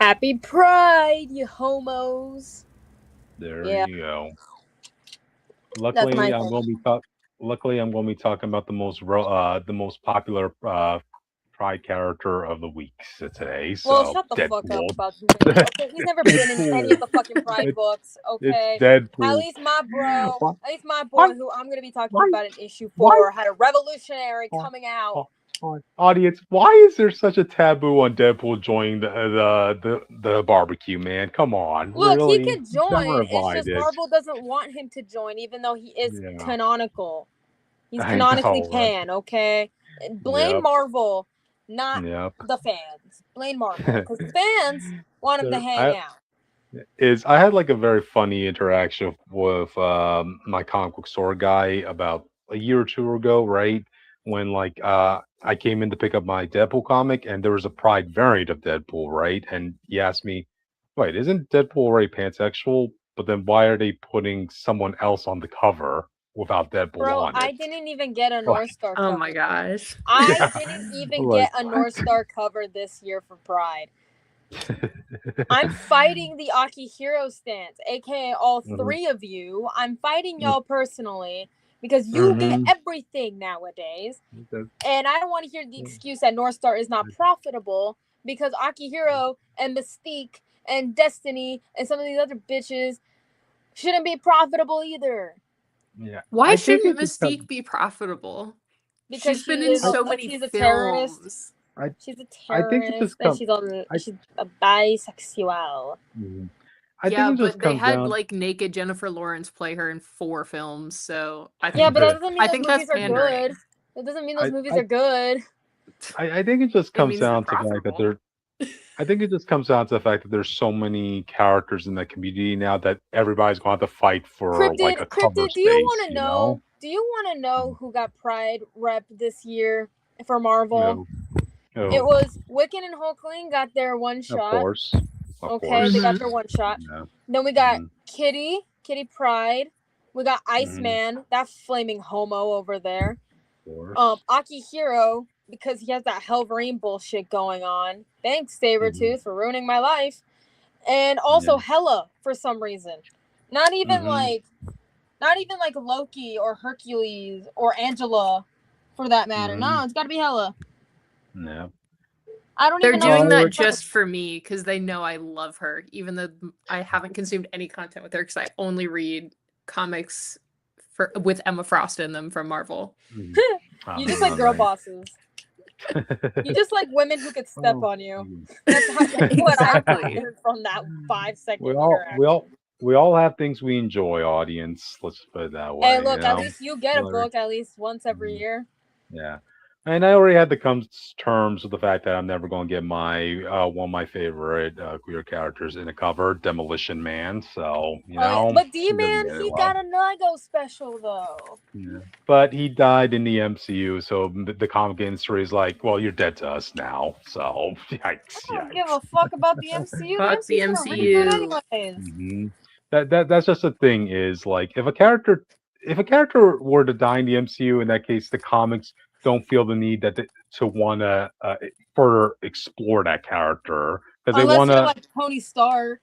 Happy Pride, you homos. There Yeah, you go. that's my Luckily, I'm thing. going to be talk. Luckily, I'm going to be talking about the most popular Pride character of the week today. Well, So shut the fuck up Deadpool. about Wayne. Okay, he's never been in any of Deadpool. the fucking Pride It, books. it's Okay, at Deadpool. least my bro, Why? at least my Why? boy, who I'm gonna be talking Why? about in issue Why? 4, had a revolutionary Why? coming out. Audience, why is there such a taboo on Deadpool joining the barbecue? Man, come on, Look, he really? can Never join. It's mind just it. Marvel doesn't want him to join, even though he is Yeah, canonical. He's I canonically know, right? can. Okay, blame Yep, Marvel, not yep. the fans. Blame Marvel because the fans want him to There, hang out. I had like a very funny interaction with my comic book store guy about a year or two ago, right? When I came in to pick up my Deadpool comic and there was a Pride variant of Deadpool, right? And he asked me, "Wait, isn't Deadpool already pansexual? But then why are they putting someone else on the cover without Deadpool Bro, on I it?" didn't even get a Like, North Star Oh my cover. gosh. I yeah, didn't even like get a North what? Star cover this year for Pride. I'm fighting the Akihiro stance, aka all Mhm, three of you. I'm fighting mhm, y'all personally because you get mhm. everything nowadays. And I don't want to hear the excuse that North Star is not profitable because Akihiro and Mystique and Destiny and some of these other bitches shouldn't be profitable either. Yeah, Why I think shouldn't it just comes. Mystique be profitable? Because She's been in I, so many she's a terrorist. films. I, She's a I think it terrorist just and comes. I, she's a bisexual. mhm. I think Yeah, it just but they comes had down. like naked Jennifer Lawrence play her in 4 films, so Yeah, but that doesn't mean I those think that's movies are good. pandering. That doesn't mean those I, movies I, are good. I think it just It comes means they're down to the fact that profitable. there. I think it just comes down to the fact that there's so many characters in the community now that everybody's going to have to fight for like a cover Cryptid, do you space. want to know? Do you want to know who got Pride rep this year for Marvel? No, It no, was Wiccan and Hulkling got their one of shot. course, of Okay, course. they got Mm-hmm. their one shot. No, Then we got mm, Kitty Pride. We got mm, Iceman, that flaming homo over there. of course. Akihiro, because he has that Helverine bullshit going on. Thanks, Hmm. Sabretooth, for ruining my life. And Yeah. also Hela for some reason. Not even Hmm. like not even like Loki or Hercules or Angela for that matter. Hmm. No, it's gotta be Hela. Yeah. I don't They're even know doing who that Alright. just for me because they know I love her, even though I haven't consumed any content with her because I only read comics with Emma Frost in them from Marvel. Mm. You just like girl Alright. bosses. You just like women who could step Oh, on you. mm. That's what I Exactly. gathered from that 5-second we all we interaction. all we all have things we enjoy, audience. Let's just put it that Hey, way, you look, at know. least you get a Like, book at least once every mm, year. yeah. And I already had to come to terms with the fact that I'm never going to get my one of my favorite queer characters in a cover, Demolition Man. So Oh yeah, but he doesn't D-Man, get it he well. got a Nigo special though. Yeah. But he died in the MCU, so the comic industry is like, well, you're dead to us now. So I yikes, don't give yikes. a fuck about the MCU. The Fuck the MCU's gonna reboot MCU. anyways. Hmm. That's just the thing is like if a character were to die in the MCU, in that case, the comics don't feel the need to want to further explore that character because they Unless want you're to. like Tony Stark.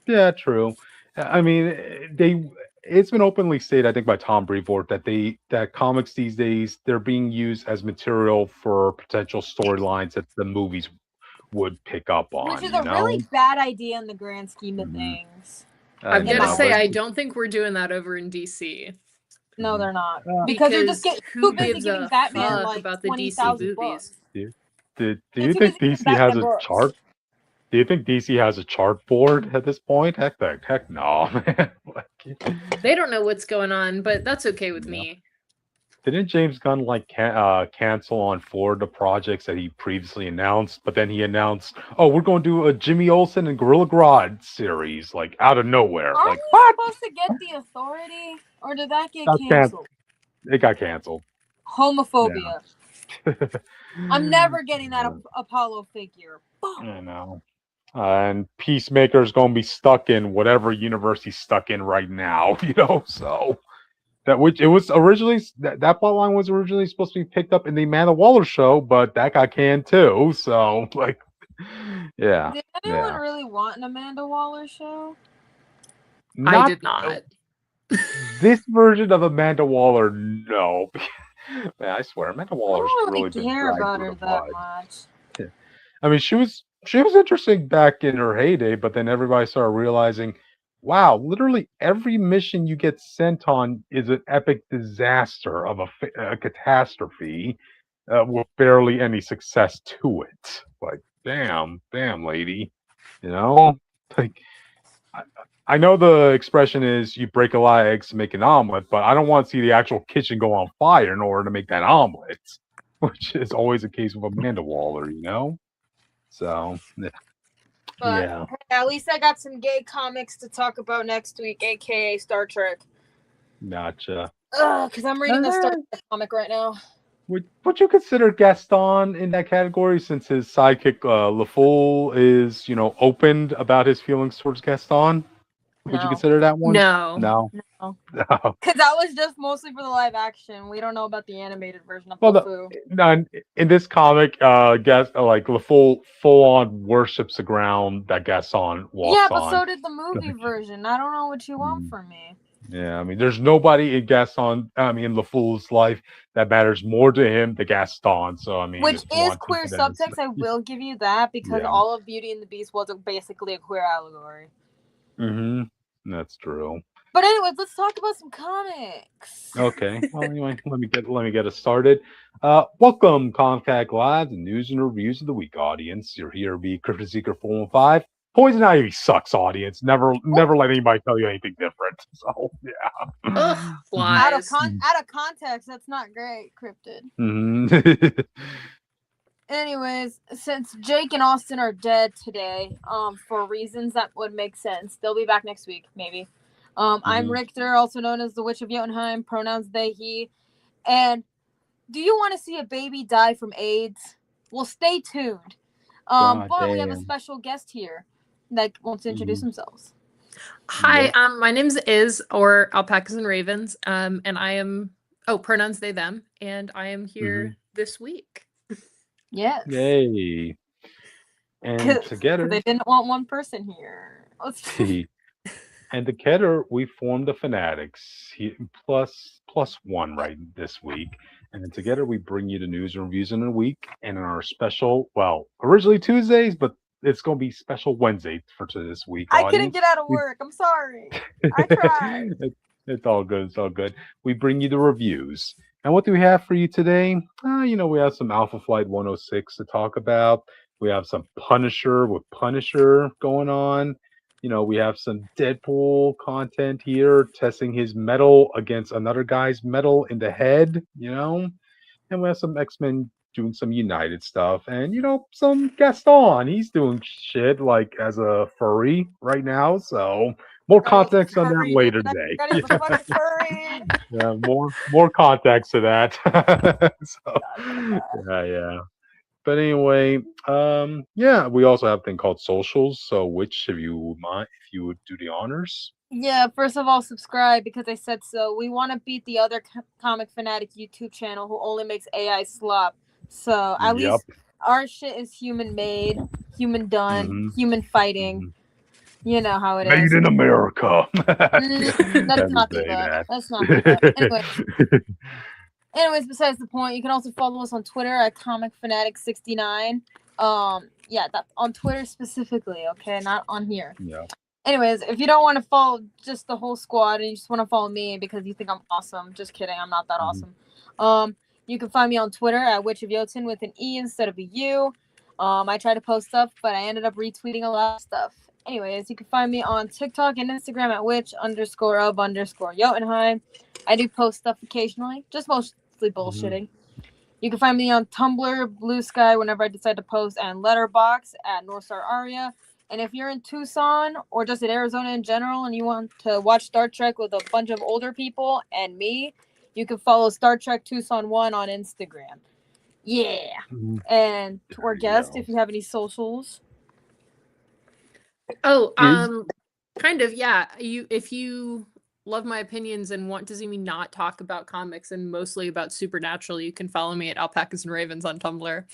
Yeah, true. I mean, they. It's been openly stated, I think, by Tom Brevoort that comics these days they're being used as material for potential storylines that the movies would pick up Which on. is a really bad idea in the grand scheme of Hmm. things. I I'm In gonna my know, say but I opinion. don't think we're doing that over in DC No, mhm. they're not. Uh, Because they're just because too who busy gives giving a Batman fuck like about the DC 20,000 movies? books. do, do They're you too busy think giving DC has Batman a books. chart? Do you think DC has a chart board at this point? Heck no, man. Like, They don't know what's going on, but that's okay with yeah. me. Didn't James Gunn like cancel on Florida projects that he previously announced? But then he announced, "Oh, we're going to do a Jimmy Olsen and Gorilla Grodd series," like out of nowhere. Aren't Like we what? supposed to get the Authority? Or did that get Got can canceled? It got canceled. Yeah, Homophobia. I'm never getting that Apollo figure. I know. And Peacemaker's going to be stuck in whatever universe he's stuck in right now. So which it was originally that plot line was originally supposed to be picked up in the Amanda Waller show, but that got canned too. So like, Yeah. Did anyone Yeah. really want an Amanda Waller show? I Not did not. this version of Amanda Waller, no. Man, I swear, Amanda I Waller's don't really really been care dragged about through her the that mud. much. I mean, she was interesting back in her heyday, but then everybody started realizing, wow, literally every mission you get sent on is an epic disaster of a catastrophe with barely any success to it. Like, damn, lady, you know, like. I I know the expression is you break a lot of eggs to make an omelet, but I don't want to see the actual kitchen go on fire in order to make that omelet, which is always the case with Amanda Waller, you know? So, But yeah. at least I got some gay comics to talk about next week, aka Star Trek. Gotcha. Because I'm reading a Star Trek comic right now. Would you consider Gaston in that category since his sidekick LaFool is, opened about his feelings towards Gaston? Would you No. consider that one? No. No. No. No. Because that was just mostly for the live action. We don't know about the animated version of Well, LeFou. no, in this comic, like LaFool full on worships the ground that Gaston walks Yeah, but on. so did the movie version. I don't know what you want from me. Yeah, I mean, there's nobody in LaFool's life that matters more to him than Gaston. So, I mean, Which if you is want to queer condense, subtext, I will give you that, because yeah. all of Beauty and the Beast was basically a queer allegory. That's true. But anyways, let's talk about some comics. Okay. Well, anyway, let me get us started. Welcome, Contact Live, the news and reviews of the week, audience. You're here to be Crypto Seeker 415. Poison Ivy sucks, audience. Never let anybody tell you anything different. So yeah. Ugh, Out of lies. context, that's not great, Cryptid. Mhm. Anyways, since Jake and Austin are dead today, for reasons that would make sense, they'll be back next week, maybe. I'm Richter, also known as the Witch of Jotunheim, pronouns they, he. And do you want to see a baby die from AIDS? Well, stay tuned. But we have a special guest here that wants to introduce themselves. Hi, my name's Iz, or Alpacas and Ravens, and I am pronouns they them, and I am here this week. Yes. Yay. And together they didn't want one person here. and together we formed the Phanatics plus one right this week. And then together we bring you the news and reviews in a week. And in our special, well, originally Tuesdays, but it's going to be special Wednesday for this week. I couldn't get out of work. I'm sorry. I tried. It's all good. It's all good. We bring you the reviews. And what do we have for you today? We have some Alpha Flight 106 to talk about. We have some Punisher with Punisher going on. We have some Deadpool content here, testing his metal against another guy's metal in the head, And we have some X-Men doing some United stuff. And, some Gaston. He's doing shit like as a furry right now. So more context on that later today. Yeah, more context to that. Yeah. But anyway, we also have a thing called socials. So which of you mind if you would do the honors? Yeah, first of all, subscribe because I said so. We want to beat the other Comic Fanatic YouTube channel who only makes AI slop. So at least our shit is human made, human done, human fighting. You know how it is. Made in America. Let's not do that. Let's not do that. Anyways, besides the point, you can also follow us on Twitter at ComicFanatic69. On Twitter specifically, okay, not on here. Yeah. Anyways, if you don't want to follow just the whole squad and you just want to follow me because you think I'm awesome, just kidding, I'm not that awesome. You can find me on Twitter at Witch of Jotun with an E instead of a U. I tried to post stuff, but I ended up retweeting a lot of stuff. Anyways, you can find me on TikTok and Instagram at witch_of_Jotunheim. I do post stuff occasionally, just mostly bullshitting. You can find me on Tumblr, Blue Sky, whenever I decide to post, and Letterboxd at Northstar Aria. And if you're in Tucson or just in Arizona in general and you want to watch Star Trek with a bunch of older people and me, you can follow Star Trek Tucson 1 on Instagram. Yeah. And to our guest, if you have any socials. Kind of, yeah. If you love my opinions and want to see me not talk about comics and mostly about Supernatural, you can follow me at Alpacas and Ravens on Tumblr.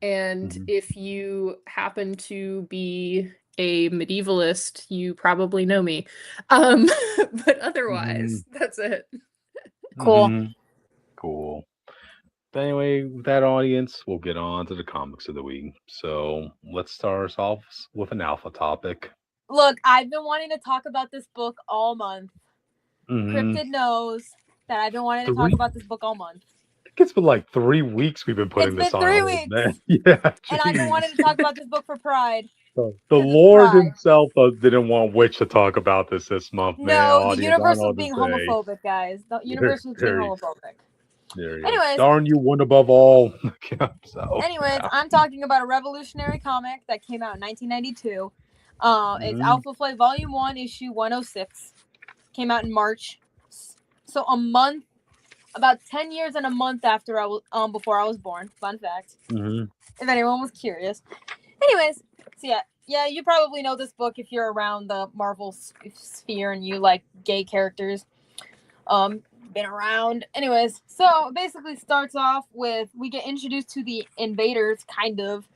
And if you happen to be a medievalist, you probably know me. But otherwise, that's it. Cool. Cool. But anyway, with that, audience, we'll get on to the comics of the week. So let's start us off with an alpha topic. Look, I've been wanting to talk about this book all month. Cryptid knows that I've been wanting to talk about this book all month. I think it's been like 3 weeks we've been putting this on. It's been 3 weeks. Man. Yeah, and I've been wanting to talk about this book for Pride. The Lord himself didn't want Witch to talk about this month, man. No, the universe was being homophobic, guys. The universe was being homophobic. Anyways, darn you, one above all. I'm talking about a revolutionary comic that came out in 1992. It's Alpha Flight Volume 1, Issue 106. Came out in March. So a month, about 10 years and a month after before I was born. Fun fact. If anyone was curious. Anyways, so yeah, you probably know this book if you're around the Marvel sphere and you like gay characters. Been around. Anyways, so basically starts off with we get introduced to the invaders, kind of,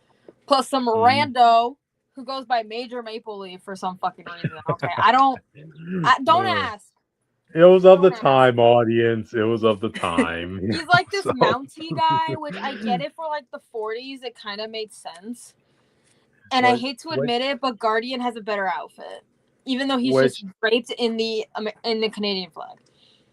plus some rando who goes by Major Maple Leaf for some fucking reason. Okay, don't ask. It was of the time, audience. It was of the time. He's like this Mountie guy, which I get it for like the 40s. It kind of made sense. And I hate to admit it, but Guardian has a better outfit, even though he's just draped in the Canadian flag.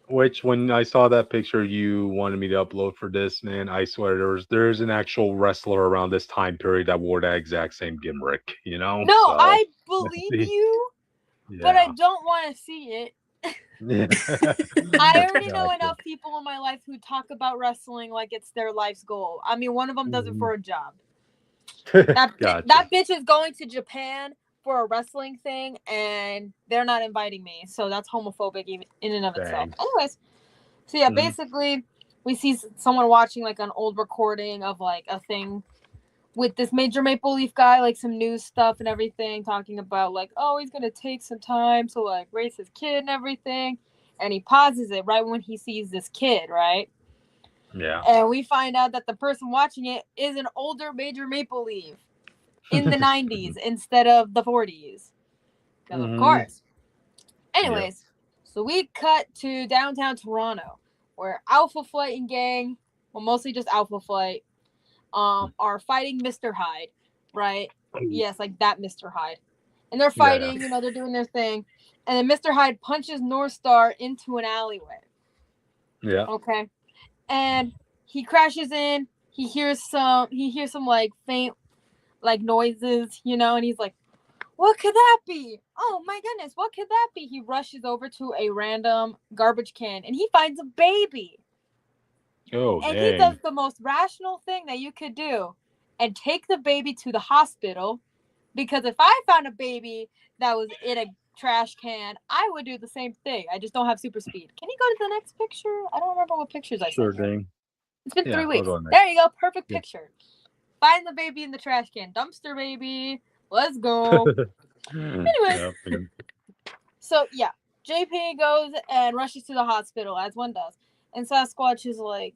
Which, when I saw that picture you wanted me to upload for this, man, I swear there's an actual wrestler around this time period that wore that exact same gimmick, you know? No, so, I believe you, but I don't want to see it. I already know enough people in my life who talk about wrestling like it's their life's goal. I mean, one of them does it for a job. That bitch is going to Japan for a wrestling thing, and they're not inviting me, so that's homophobic in and of itself. Anyways, so yeah, basically we see someone watching like an old recording of like a thing with this Major Maple Leaf guy, like some news stuff and everything, talking about like, oh, he's gonna take some time to like raise his kid and everything, and he pauses it right when he sees this kid, right? Yeah. And we find out that the person watching it is an older Major Maple Leaf in the 90s instead of the 40s. Of course. Anyways, so we cut to downtown Toronto, where Alpha Flight and gang, well, mostly just Alpha Flight, are fighting Mr. Hyde, right? Yes, like that Mr. Hyde. And they're fighting, you know, they're doing their thing. And then Mr. Hyde punches North Star into an alleyway. Yeah. Okay. And he crashes in. He hears some like faint like noises, you know, and he's like, what could that be? Oh my goodness, what could that be? He rushes over to a random garbage can and he finds a baby. Oh, and he does the most rational thing that you could do and take the baby to the hospital, because if I found a baby that was in a trash can, I would do the same thing. I just don't have super speed. Can you go to the next picture? I don't remember what pictures I sure sent. Thing. It's been 3 weeks. There you go. Perfect picture. Find the baby in the trash can. Dumpster baby. Let's go. Anyway. So, yeah. JP goes and rushes to the hospital, as one does. And Sasquatch is like,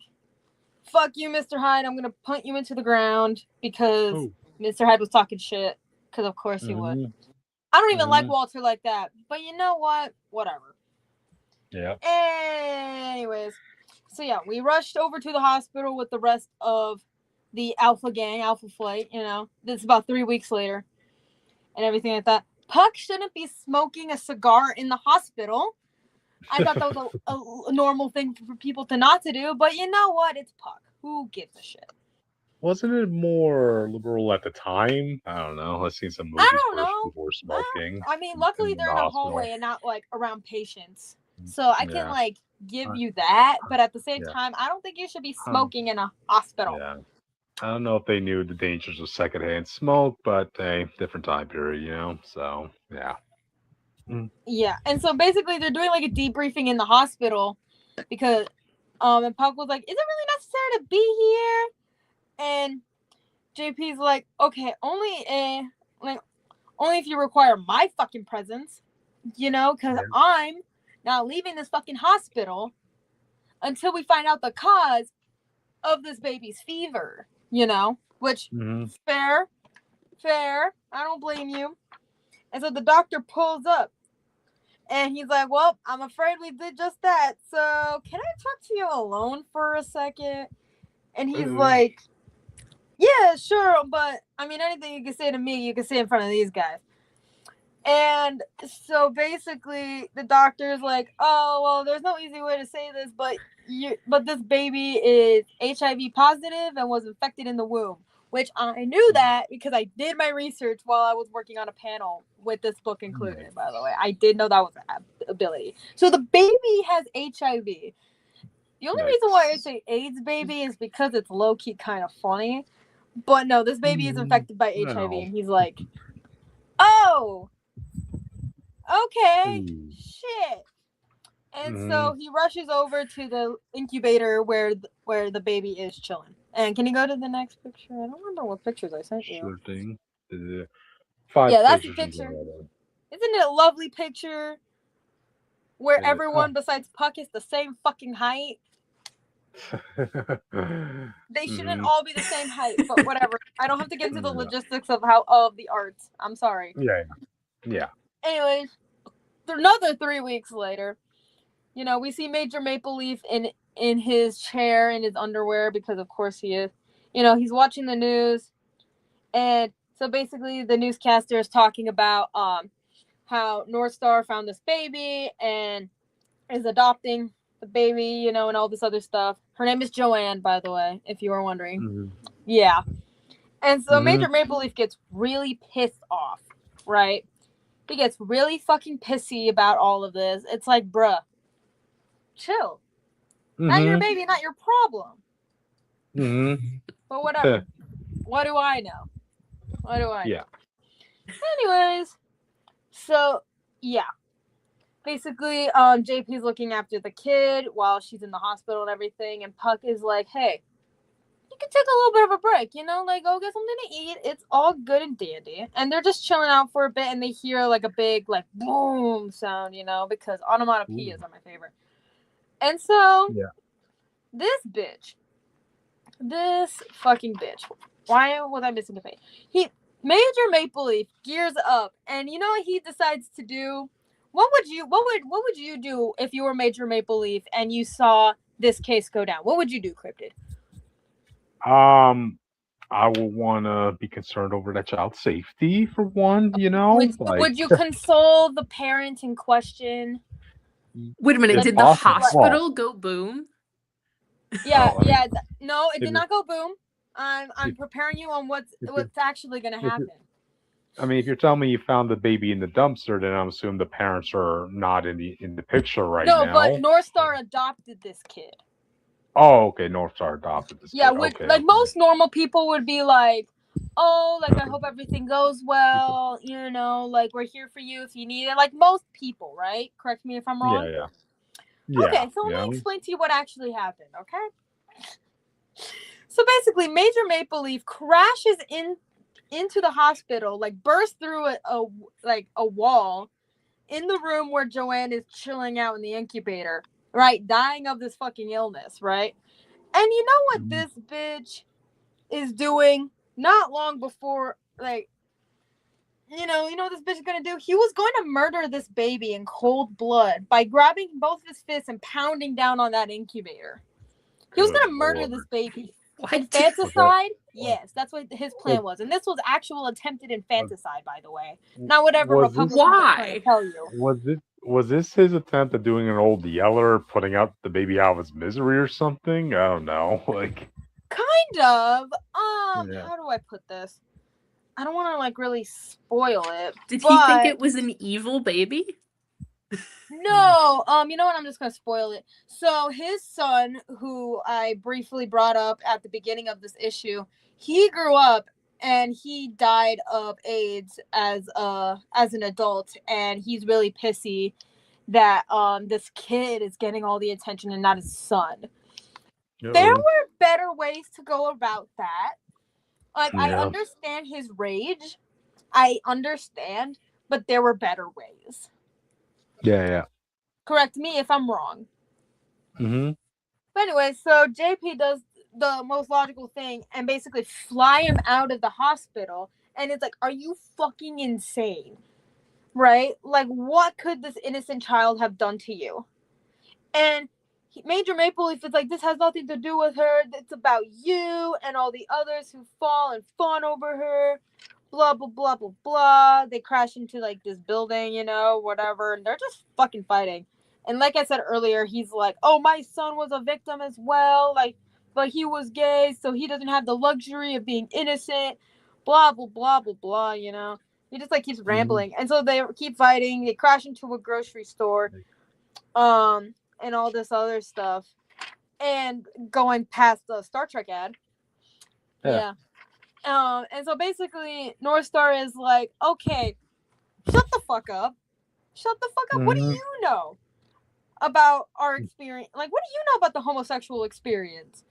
fuck you, Mr. Hyde. I'm going to punt you into the ground because Mr. Hyde was talking shit. Because, of course, he would. I don't even like Walter like that. But you know what? Whatever. Yeah. Anyways. So, yeah, we rushed over to the hospital with the rest of the Alpha gang, Alpha Flight, you know. This is about 3 weeks later. And everything like that. Puck shouldn't be smoking a cigar in the hospital. I thought that was a normal thing for people to not to do. But you know what? It's Puck. Who gives a shit? Wasn't it more liberal at the time? I don't know. I've seen some movies where people were smoking. I mean, luckily they're in a hallway and not like around patients. So I can like give you that. But at the same time, I don't think you should be smoking in a hospital. Yeah. I don't know if they knew the dangers of secondhand smoke, but hey, different time period, you know? So, yeah. Yeah. And so basically they're doing like a debriefing in the hospital because and Puck was like, is it really necessary to be here? And JP's like, okay, only if you require my fucking presence, you know, because I'm not leaving this fucking hospital until we find out the cause of this baby's fever, you know? which Mm-hmm. fair. I don't blame you. And so the doctor pulls up, and he's like, "Well, I'm afraid we did just that. So can I talk to you alone for a second?" And he's like, "Yeah, sure, but I mean, anything you can say to me, you can say in front of these guys." And so basically, the doctor's like, "Oh, well, there's no easy way to say this, but this baby is HIV positive and was infected in the womb." Which I knew that because I did my research while I was working on a panel with this book included, by the way. I did know that was an ability. So the baby has HIV. The only reason why I say AIDS baby is because it's low-key kind of funny. But no, this baby is infected by HIV, and he's like, "Oh, okay, shit." And so he rushes over to the incubator where the baby is chilling. And can you go to the next picture? I don't remember what pictures I sent you. Sure thing. 5 Yeah, that's the pictures. picture. Isn't it a lovely picture where everyone besides Puck is the same fucking height? They shouldn't all be the same height, but whatever. I don't have to get into the logistics of the arts. I'm sorry. Yeah. Anyways, another 3 weeks later, we see Major Maple Leaf in his chair in his underwear because of course he is. He's watching the news, and so basically the newscaster is talking about how North Star found this baby and is adopting the baby, and all this other stuff. Her name is Joanne, by the way, if you were wondering. Mm-hmm. Yeah. And so Major Maple Leaf gets really pissed off, right? He gets really fucking pissy about all of this. It's like, bruh, chill. Not your baby, not your problem. But whatever. What do I know? Yeah. Anyways, so yeah. Basically, JP's looking after the kid while she's in the hospital and everything, and Puck is like, "Hey, you can take a little bit of a break, like go get something to eat. It's all good and dandy." And they're just chilling out for a bit, and they hear like a big like boom sound, because onomatopoeias are my favorite. And so, this fucking bitch. Why was I missing the face? Major Maple Leaf gears up, and you know what he decides to do? What would you do if you were Major Maple Leaf and you saw this case go down? What would you do, Cryptid? I will want to be concerned over that child's safety for one. Would you console the parent in question? Wait a minute, did the hospital go boom? Yeah, no, it did not go boom. I'm preparing you on what's actually going to happen. I mean, if you're telling me you found the baby in the dumpster, then I'm assuming the parents are not in the picture now. No, but North Star adopted this kid. Oh, okay. North Star adopted this kid. Yeah, most normal people would be like, "Oh, like I hope everything goes well. Like we're here for you if you need it." Like most people, right? Correct me if I'm wrong. Yeah. Okay, so let me explain to you what actually happened. Okay. So basically, Major Maple Leaf crashes into the hospital, like bursts through a wall in the room where Joanne is chilling out in the incubator, right? Dying of this fucking illness, right? And you know what this bitch is doing not long before, like, you know what this bitch is going to do? He was going to murder this baby in cold blood by grabbing both his fists and pounding down on that incubator. He was going to murder this baby. Infanticide? Yes, that's what his plan was. And this was actual attempted infanticide, by the way. Not whatever Republicans are trying to tell you. Was this his attempt at doing an old Yeller, putting out the baby out of his misery or something? I don't know. Kind of. How do I put this? I don't want to really spoil it. Did he think it was an evil baby? No, you know what? I'm just gonna spoil it. So his son, who I briefly brought up at the beginning of this issue, he grew up and he died of AIDS as an adult, and he's really pissy that this kid is getting all the attention and not his son. There were better ways to go about that. I understand his rage. I understand, but there were better ways. Yeah. Correct me if I'm wrong. Mm-hmm. But anyway, so JP does the most logical thing and basically fly him out of the hospital. And it's like, are you fucking insane? Right? Like, what could this innocent child have done to you? And Major Maple Leaf is like, this has nothing to do with her. It's about you and all the others who fall and fawn over her. Blah, blah, blah, blah, blah. They crash into like this building, you know, whatever. And they're just fucking fighting. And like I said earlier, he's like, oh, my son was a victim as well. Like, but he was gay, so he doesn't have the luxury of being innocent. Blah, blah, blah, blah, blah, you know. He just like keeps rambling. And so they keep fighting. They crash into a grocery store. And all this other stuff, and going past the Star Trek ad. Yeah. And so basically, North Star is like, okay, shut the fuck up. Shut the fuck up. What do you know about our experience? Like, what do you know about the homosexual experience?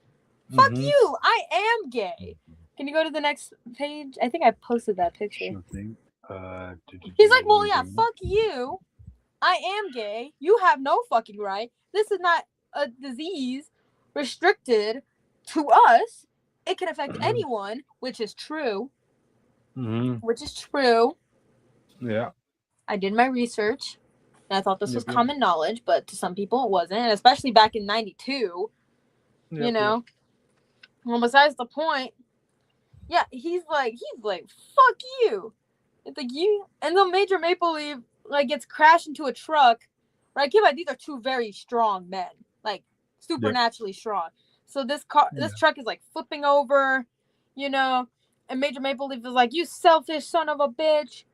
Fuck you. I am gay. Can you go to the next page? I think I posted that picture. Sure thing. He's like, well, yeah, fuck you. I am gay. You have no fucking right. This is not a disease restricted to us. It can affect anyone, which is true. Which is true. Yeah. I did my research, and I thought this was common knowledge, but to some people it wasn't, and especially back in 92. You know? Well, besides the point, yeah, he's like, fuck you. It's like you, and the Major Maple Leaf like gets crashed into a truck, right? Keep in mind, these are two very strong men, like supernaturally strong. So this truck is like flipping over, you know, and Major Maple Leaf is like, you selfish son of a bitch.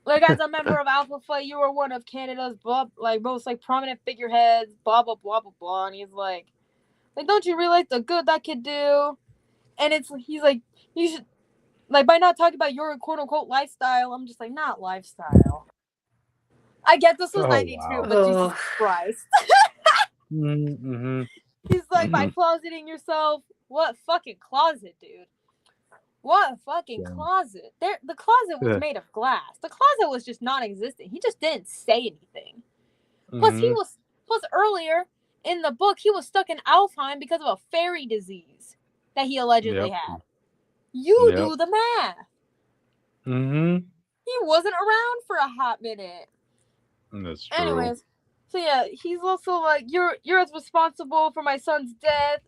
Like, as a member of Alpha Flight, you are one of Canada's most like prominent figureheads, blah blah blah blah blah. And he's like, don't you realize the good that could do? And he's like, you should, like, by not talking about your quote unquote lifestyle. I'm just like, not lifestyle. I get this was 92, wow. But Jesus Christ. He's like, by closeting yourself. What fucking closet, dude? What fucking closet? The closet was made of glass. The closet was just non-existent. He just didn't say anything. Plus earlier in the book, he was stuck in Alfheim because of a fairy disease that he allegedly had. You do the math. He wasn't around for a hot minute. That's true. Anyways, so yeah, he's also like, you're as responsible for my son's death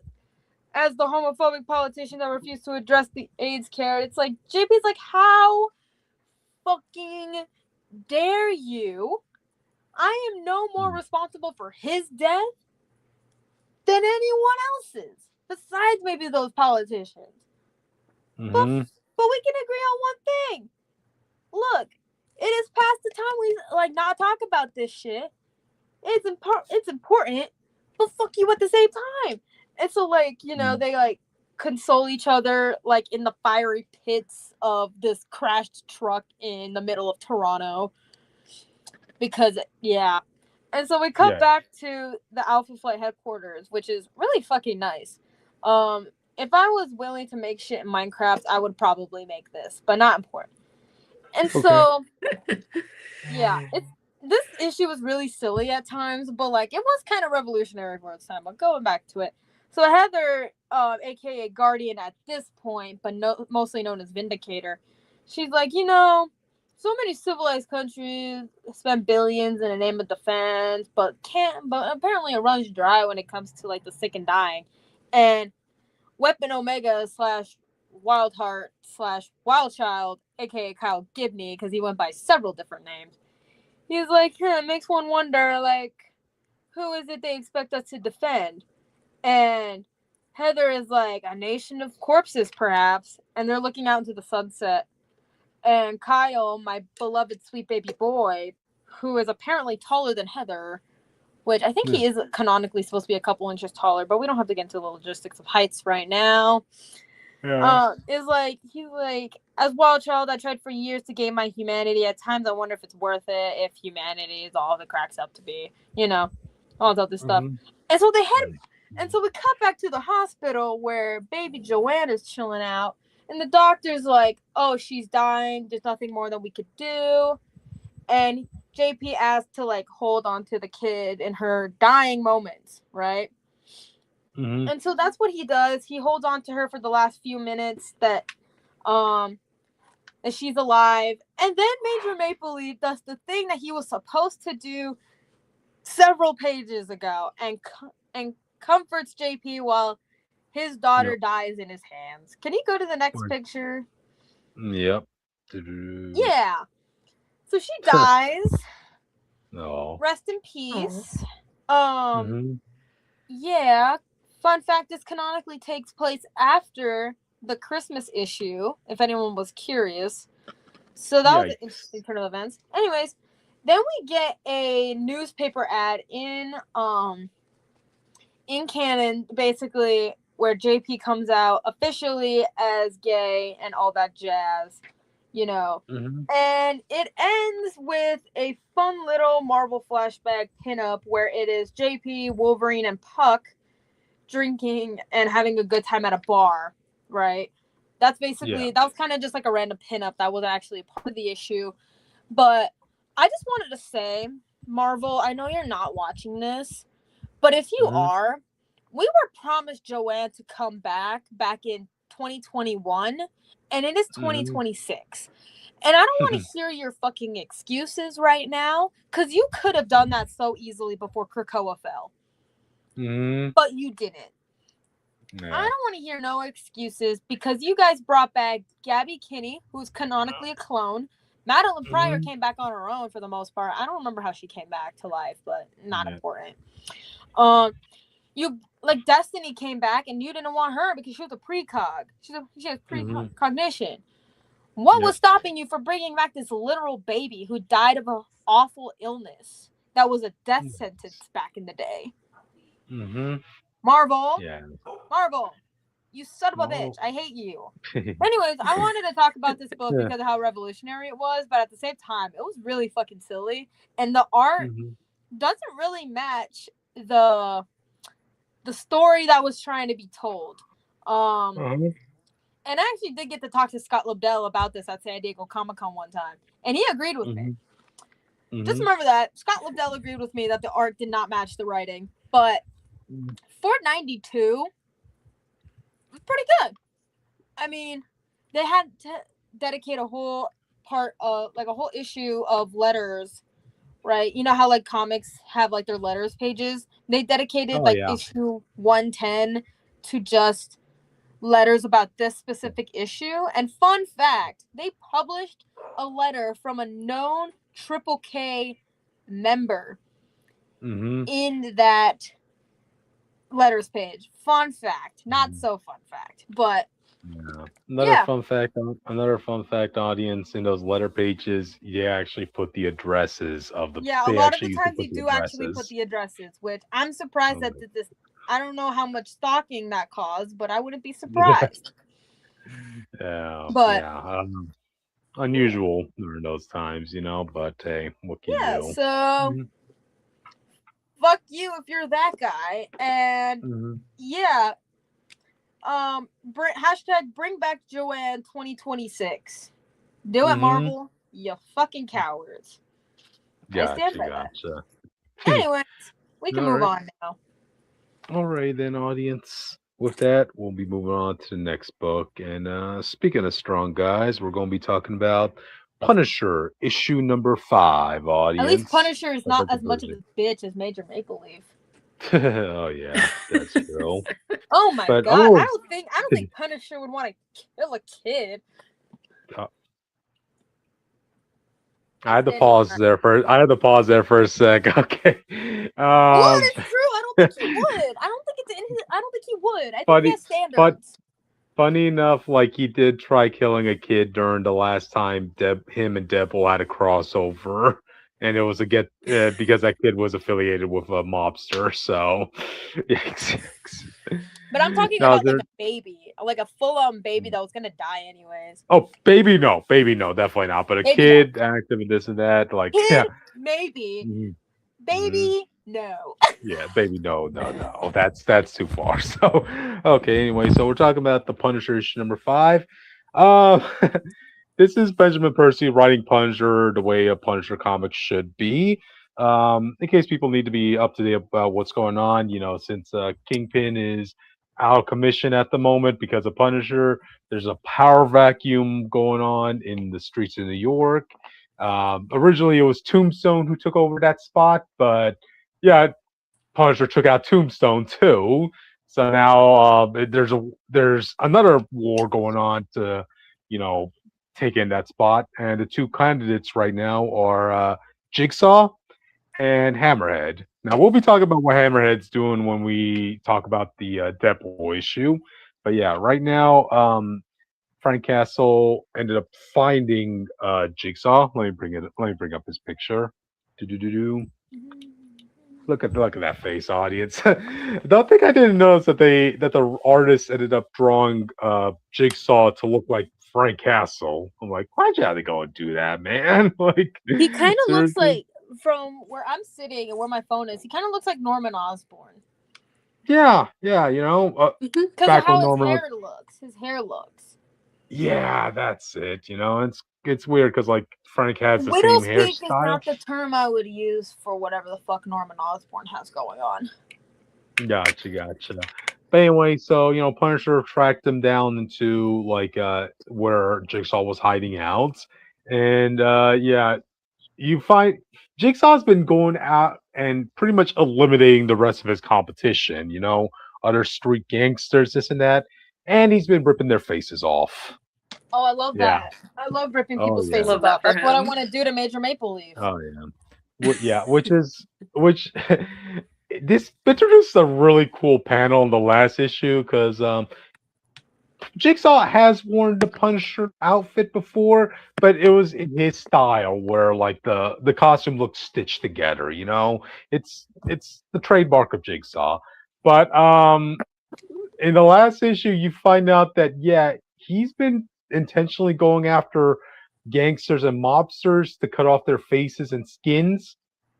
as the homophobic politician that refused to address the AIDS care. It's like, JP's like, how fucking dare you? I am no more responsible for his death than anyone else's, besides maybe those politicians. But we can agree on one thing. Look, it is past the time we like not talk about this shit. It's important, but fuck you at the same time. And so, like, you know, they like console each other like in the fiery pits of this crashed truck in the middle of Toronto. Because and so we cut back to the Alpha Flight headquarters, which is really fucking nice. If I was willing to make shit in Minecraft, I would probably make this, but not important. And so, this issue was really silly at times, but like it was kind of revolutionary for its time. But going back to it, so Heather, aka Guardian at this point, but mostly known as Vindicator, she's like, you know, so many civilized countries spend billions in the name of defense, but apparently it runs dry when it comes to like the sick and dying. And Weapon Omega / Wildheart / Wildchild, aka Kyle Gibney, because he went by several different names. He's like, it makes one wonder, like, who is it they expect us to defend? And Heather is like, a nation of corpses, perhaps. And they're looking out into the sunset. And Kyle, my beloved sweet baby boy, who is apparently taller than Heather, which I think he is canonically supposed to be a couple inches taller, but we don't have to get into the logistics of heights right now. Is like, he's like, as Wildchild, I tried for years to gain my humanity. At times I wonder if it's worth it, if humanity is all it cracks up to be, you know, all that other stuff. And so we cut back to the hospital where baby Joanne is chilling out, and the doctor's like, oh, she's dying, there's nothing more that we could do. And JP asked to like hold on to the kid in her dying moments, right? Mhm. And so that's what he does. He holds on to her for the last few minutes that she's alive. And then Major Maple Leaf does the thing that he was supposed to do several pages ago and comforts JP while his daughter Yep. dies in his hands. Can you go to the next picture? Yep. Yeah. So she dies. No. Rest in peace. Mhm. Yeah. Fun fact, this canonically takes place after the Christmas issue, if anyone was curious. So that was an interesting turn of events. Anyways, then we get a newspaper ad in canon, basically, where JP comes out officially as gay and all that jazz, you know. Mhm. And it ends with a fun little Marvel flashback pinup where it is JP, Wolverine, and Puck drinking and having a good time at a bar, right? That's basically, that was kind of just like a random pinup that wasn't actually a part of the issue. But I just wanted to say, Marvel, I know you're not watching this, but if you are, we were promised Joanne to come back in 2021, and it is 2026. And I don't want to hear your fucking excuses right now, because you could have done that so easily before Krakoa fell. But you didn't. I don't want to hear no excuses, because you guys brought back Gabby Kinney, who's canonically a clone. Madeline Pryor came back on her own for the most part. I don't remember how she came back to life, but not important. You like Destiny came back and you didn't want her because she was a precog. She has precognition. What was stopping you from bringing back this literal baby who died of an awful illness that was a death sentence back in the day? Marvel. Marvel. You son of a bitch. I hate you. Anyways, I wanted to talk about this book because of how revolutionary it was, but at the same time, it was really fucking silly. And the art doesn't really match the story that was trying to be told. And I actually did get to talk to Scott Lobdell about this at San Diego Comic-Con one time, and he agreed with me. Just remember that. Scott Lobdell agreed with me that the art did not match the writing, but Fort 92 was pretty good. I mean, they had to dedicate a whole part of, like, a whole issue of letters, right? You know how, like, comics have, like, their letters pages? They dedicated, issue 110 to just letters about this specific issue. And fun fact, they published a letter from a known Triple K member in that letters page. Fun fact. Not so fun fact, but Another fun fact, audience, in those letter pages, you actually put the addresses of the a lot of the times you do actually put the addresses, which I'm surprised that this, I don't know how much stalking that caused, but I wouldn't be surprised. Unusual during those times, you know, but hey, what can you do? So fuck you if you're that guy. And hashtag bring back Joanne 2026. Do it, Marvel. You fucking cowards. I stand by that. Anyways, we can move on now. All right, then, audience. With that, we'll be moving on to the next book. And speaking of strong guys, we're going to be talking about Punisher, issue number 5, audience. At least Punisher is not as much of a bitch as Major Maple Leaf. Oh yeah, that's true. Oh my god! I don't think Punisher would want to kill a kid. I had to pause there for a sec. Okay. What? It's true. I don't think he would. I don't think he would. I think he has standards. Funny enough, like, he did try killing a kid during the last time him and Deadpool had a crossover, and it was because that kid was affiliated with a mobster. So, But I'm talking about like a baby, like a full-on baby that was gonna die anyways. Oh, baby, no, definitely not. But a kid active and this and that, like, kid, maybe. Baby, no. Yeah, baby, no. That's too far. So, okay. Anyway, so we're talking about the Punisher issue number 5. This is Benjamin Percy writing Punisher the way a Punisher comic should be. In case people need to be up to date about what's going on, since Kingpin is out of commission at the moment because of Punisher, there's a power vacuum going on in the streets of New York. Originally, it was Tombstone who took over that spot, but yeah, Punisher took out Tombstone too. So now there's another war going on to, you know, take in that spot, and the two candidates right now are Jigsaw and Hammerhead. Now we'll be talking about what Hammerhead's doing when we talk about the Deadpool issue. But yeah, right now, Frank Castle ended up finding Jigsaw. Let me bring up his picture. Do do do do. Look at that face, audience. Don't think I didn't notice that the artist ended up drawing Jigsaw to look like Frank Castle. I'm like, why'd you have to go and do that, man? Like, He kind of looks seriously? like, from where I'm sitting and where my phone is, he kind of looks like Norman Osborn. Yeah, Because back of how when his Norman hair looks. His hair looks. yeah, that's it. It's weird because like Frank has the same Widow speak is hairstyle. not the term I would use for whatever the fuck Norman Osborn has going on. Gotcha. But anyway, so Punisher tracked him down into like where Jigsaw was hiding out, and yeah, you find Jigsaw's been going out and pretty much eliminating the rest of his competition. Other street gangsters, this and that, and he's been ripping their faces off. Oh, I love Yeah. that. I love ripping Oh people's yeah. faces Love that off. for That's what I him. want to do to Major Maple Leaf. Oh yeah. Yeah, which this introduced a really cool panel in the last issue because Jigsaw has worn the Punisher outfit before, but it was in his style where like the costume looks stitched together. It's the trademark of Jigsaw. But in the last issue, you find out that yeah, he's been intentionally going after gangsters and mobsters to cut off their faces and skins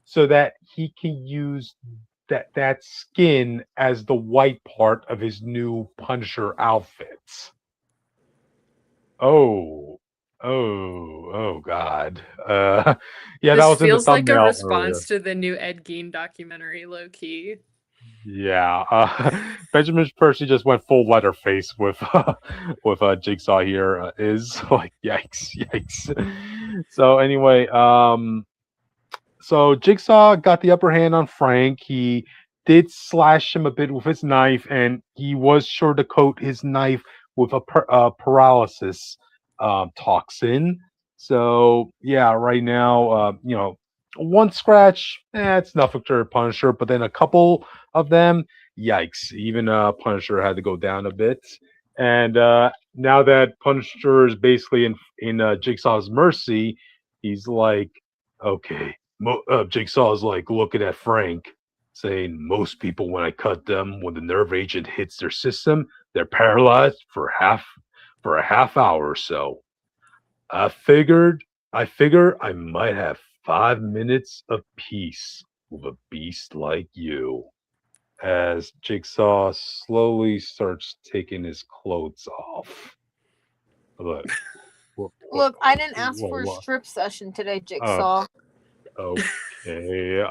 so that he can use that skin as the white part of his new Punisher outfits. Oh God. Yeah, that This was in the feels like a thumbnail earlier. response to the new Ed Gein documentary, low key. Yeah, Benjamin Percy just went full Letterface with Jigsaw here. Is like yikes. So anyway, so Jigsaw got the upper hand on Frank. He did slash him a bit with his knife, and he was sure to coat his knife with a paralysis toxin. So yeah, right now, one scratch, it's nothing to Punisher, but then a couple of them, yikes! Even Punisher had to go down a bit. And now that Punisher is basically in Jigsaw's mercy, he's like, okay. Jigsaw's like looking at Frank, saying, "Most people, when I cut them, when the nerve agent hits their system, they're paralyzed for a half hour or so. I figure I might have 5 minutes of peace with a beast like you." As Jigsaw slowly starts taking his clothes off. Look, Look, I didn't ask for a strip session today, Jigsaw. Okay.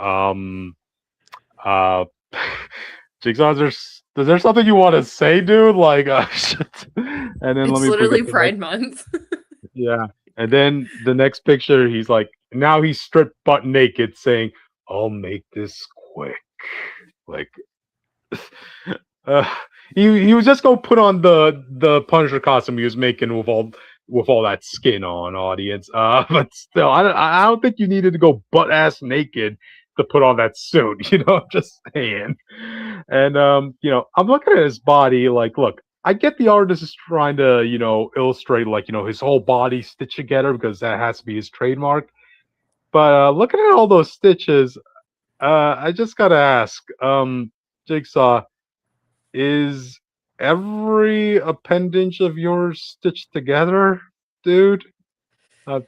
Jigsaw, is there something you want to say, dude? Like, shit. And then It's let me literally bring up Pride Month. yeah. And then the next picture, he's like, now he's stripped butt naked, saying, "I'll make this quick." Like, uh, he was just gonna put on the Punisher costume he was making with all that skin on, audience. But still, I don't think you needed to go butt ass naked to put on that suit. I'm just saying. And I'm looking at his body. Like, look, I get the artist is trying to illustrate like his whole body stitched together because that has to be his trademark. But looking at all those stitches, I just gotta ask, Jigsaw, is every appendage of yours stitched together, dude? I'm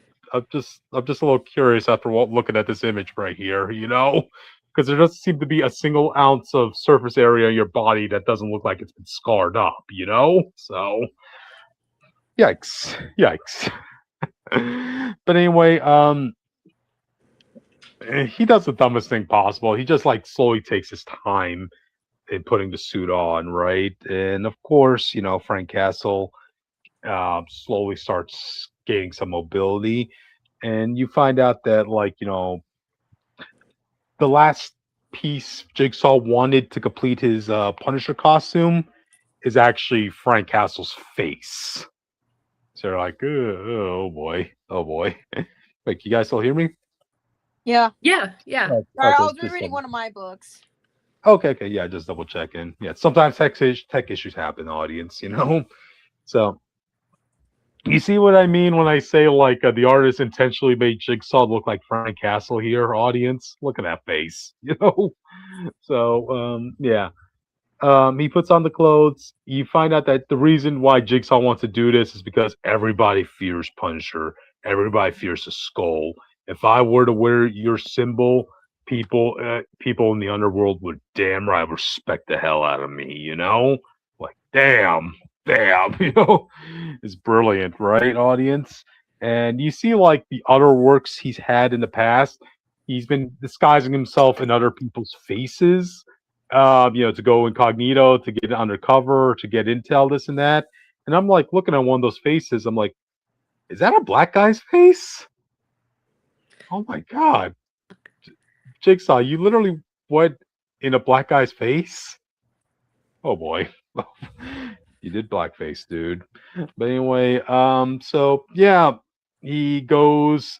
just a little curious after looking at this image right here, because there doesn't seem to be a single ounce of surface area in your body that doesn't look like it's been scarred up, So, yikes. But anyway, he does the dumbest thing possible. He just like slowly takes his time in putting the suit on, right? And of course, Frank Castle slowly starts gaining some mobility, and you find out that like the last piece Jigsaw wanted to complete his Punisher costume is actually Frank Castle's face. So they're like, oh boy, oh boy. Wait, you guys still hear me? Yeah. Yeah. Sorry, I was rereading one of my books. Okay, yeah, just double checking. Yeah, sometimes tech issues happen, audience. So you see what I mean when I say like the artist intentionally made Jigsaw look like Frank Castle here, audience. Look at that face, So yeah. He puts on the clothes. You find out that the reason why Jigsaw wants to do this is because everybody fears Punisher. Everybody fears the skull. If I were to wear your symbol, people in the underworld would damn right respect the hell out of me. Like damn, it's brilliant, right, audience? And you see, like the other works he's had in the past, he's been disguising himself in other people's faces to go incognito, to get undercover, to get intel, this and that. And I'm like looking at one of those faces. I'm like, is that a black guy's face? Oh my god, Jigsaw, you literally went in a black guy's face. Oh boy, you did blackface, dude. But anyway, so yeah, he goes,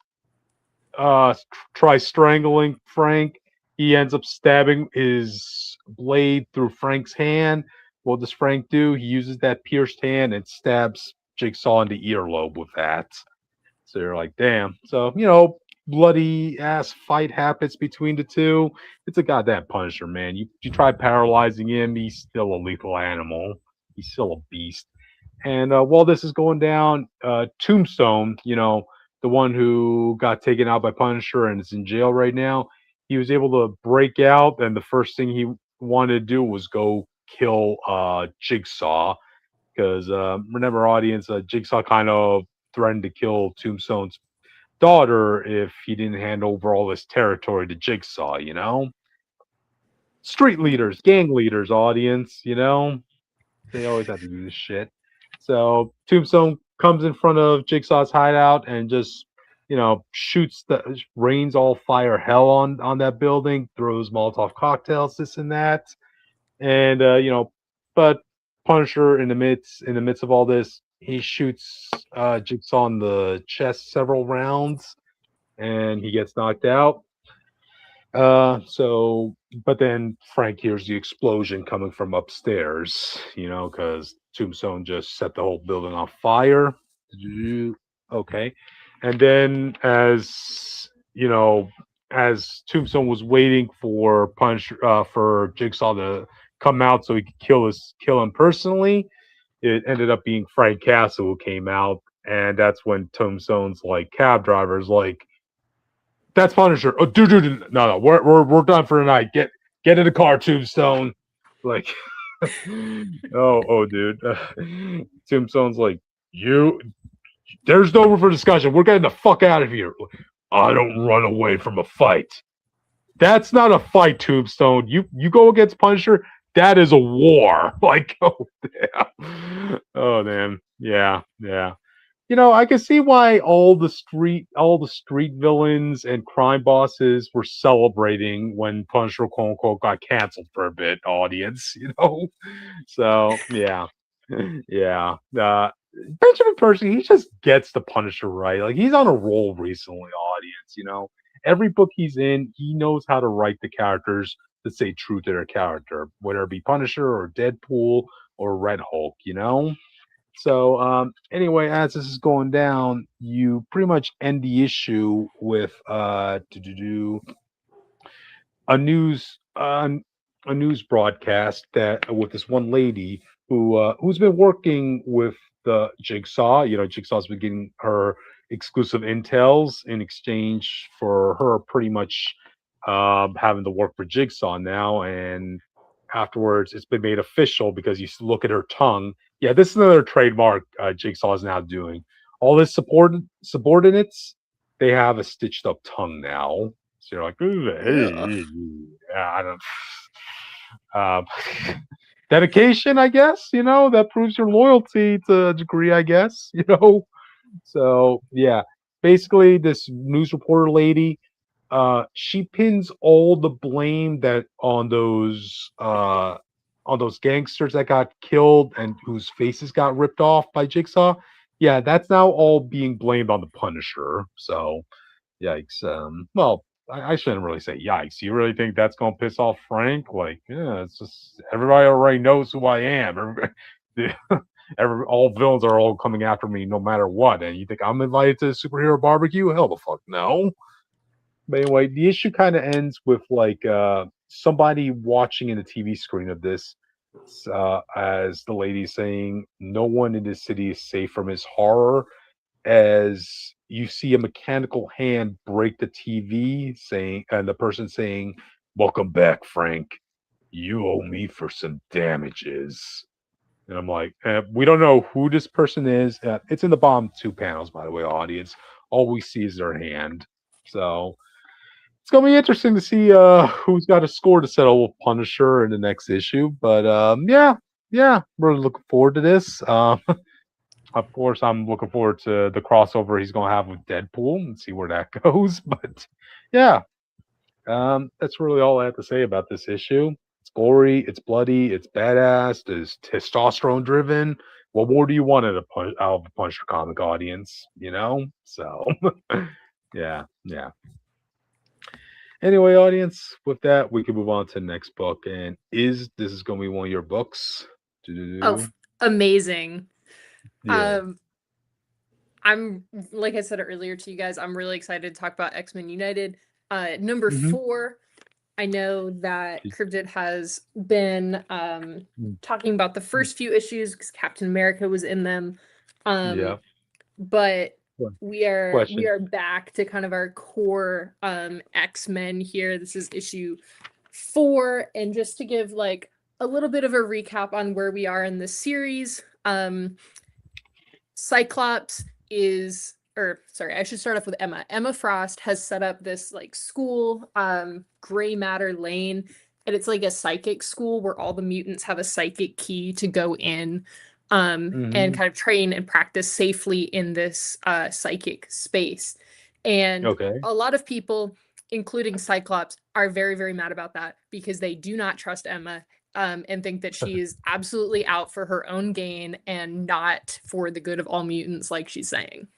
tries strangling Frank. He ends up stabbing his blade through Frank's hand. What does Frank do? He uses that pierced hand and stabs Jigsaw in the earlobe with that. So you're like, damn. So, bloody ass fight happens between the two. It's a goddamn Punisher, man. You try paralyzing him, he's still a lethal animal. He's still a beast. And while this is going down, Tombstone, the one who got taken out by Punisher and is in jail right now, he was able to break out, and the first thing he wanted to do was go kill Jigsaw. Because remember, audience, Jigsaw kind of threatened to kill Tombstone's daughter if he didn't hand over all this territory to Jigsaw, Street leaders, gang leaders, audience, they always have to do this shit. So Tombstone comes in front of Jigsaw's hideout and just, rains all fire hell on that building, throws Molotov cocktails, this and that, and but Punisher in the midst of all this, he shoots Jigsaw in the chest several rounds, and he gets knocked out. But then Frank hears the explosion coming from upstairs, because Tombstone just set the whole building on fire. Okay. And then as Tombstone was waiting for for Jigsaw to come out so he could kill him personally, it ended up being Frank Castle who came out, and that's when Tombstone's like cab driver's like, that's Punisher. Oh, dude, no, we're done for tonight. Get in the car, Tombstone. Like, dude. Tombstone's like, there's no room for discussion. We're getting the fuck out of here. I don't run away from a fight. That's not a fight, Tombstone. You go against Punisher. That is a war. Like, oh damn. Oh damn. Yeah. I can see why all the street villains and crime bosses were celebrating when Punisher quote unquote got canceled for a bit, audience, So yeah. Yeah. Benjamin Percy, he just gets the Punisher right. Like he's on a roll recently, audience, Every book he's in, he knows how to write the characters that stay true to their character, whether it be Punisher or Deadpool or Red Hulk, So anyway, as this is going down, you pretty much end the issue with a news broadcast that with this one lady who's been working with the Jigsaw. Jigsaw's been getting her exclusive intels in exchange for her pretty much having to work for Jigsaw now, and afterwards it's been made official because you look at her tongue. Yeah, this is another trademark Jigsaw is now doing. All his subordinates, they have a stitched up tongue now. So you're like, hey, yeah, I don't. Um, dedication, I guess. That proves your loyalty to a degree, I guess. So yeah, basically, this news reporter lady, she pins all the blame that on those gangsters that got killed and whose faces got ripped off by Jigsaw. Yeah, that's now all being blamed on the Punisher. So yikes. Well, I shouldn't really say yikes. You really think that's gonna piss off Frank? Like, yeah, it's just everybody already knows who I am. All villains are all coming after me no matter what. And you think I'm invited to the superhero barbecue? Hell the fuck no. But anyway, the issue kind of ends with like somebody watching in the TV screen of this, as the lady saying, "No one in this city is safe from his horror." As you see a mechanical hand break the TV, saying, and the person saying, "Welcome back, Frank. You owe me for some damages." And I'm like, we don't know who this person is. It's in the bottom two panels, by the way, audience. All we see is their hand. So it's gonna be interesting to see who's got a score to settle with Punisher in the next issue. But yeah, we're looking forward to this. Of course, I'm looking forward to the crossover he's gonna have with Deadpool and see where that goes. But yeah, that's really all I have to say about this issue. It's gory, it's bloody, it's badass, it's testosterone driven. What more do you want out of a Punisher comic audience? So yeah. Anyway, audience, with that, we can move on to the next book. And this is going to be one of your books? Oh, amazing. Yeah. I'm, like I said earlier to you guys, I'm really excited to talk about X-Men United. Number 4, I know that Cryptid has been talking about the first few issues because Captain America was in them. Yeah. But we are back to kind of our core X-Men here. This is issue 4, and just to give like a little bit of a recap on where we are in this series, Cyclops is, or sorry, I should start off with Emma. Emma Frost has set up this like school, Gray Matter Lane, and it's like a psychic school where all the mutants have a psychic key to go in and kind of train and practice safely in this psychic space. And a lot of people, including Cyclops, are very, very mad about that because they do not trust Emma and think that she is absolutely out for her own gain and not for the good of all mutants, like she's saying.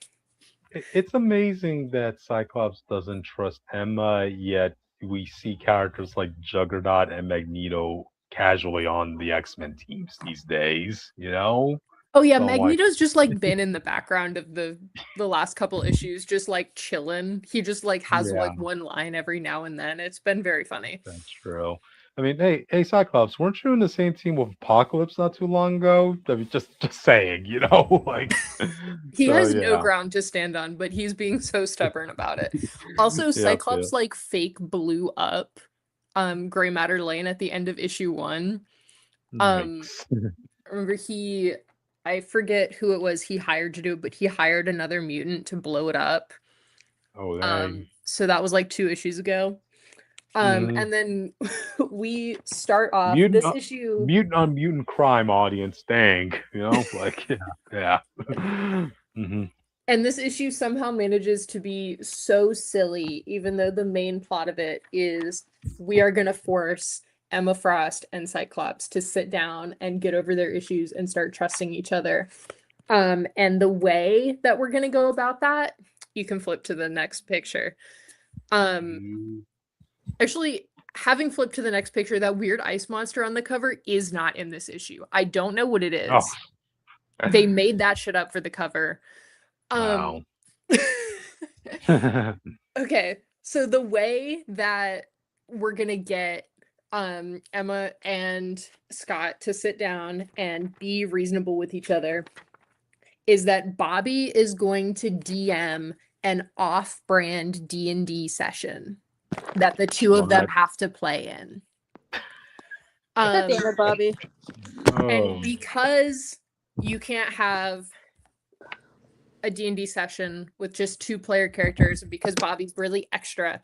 It's amazing that Cyclops doesn't trust Emma, yet we see characters like Juggernaut and Magneto casually on the X-Men teams these days, Oh yeah, so Magneto's just like been in the background of the last couple issues, just like chilling. He just like has like one line every now and then. It's been very funny. That's true. I mean, hey, Cyclops, weren't you in the same team with Apocalypse not too long ago? I mean, just saying, like he has no ground to stand on, but he's being so stubborn about it. Also, Cyclops like fake blew up Gray Matter Lane at the end of issue 1. Remember I forget who it was he hired to do it, but he hired another mutant to blow it up. Oh, dang. So that was like 2 issues ago. And then we start off this issue. Mutant on mutant crime, audience. Dang. Like, yeah. And this issue somehow manages to be so silly, even though the main plot of it is we are going to force Emma Frost and Cyclops to sit down and get over their issues and start trusting each other. And the way that we're going to go about that, you can flip to the next picture. Actually, having flipped to the next picture, that weird ice monster on the cover is not in this issue. I don't know what it is. Oh. They made that shit up for the cover. Wow. Okay, so the way that we're going to get Emma and Scott to sit down and be reasonable with each other is that Bobby is going to DM an off-brand D&D session that the two of them have to play in. Damn it, Bobby. And because you can't have a D&D session with just 2 player characters, because Bobby's really extra,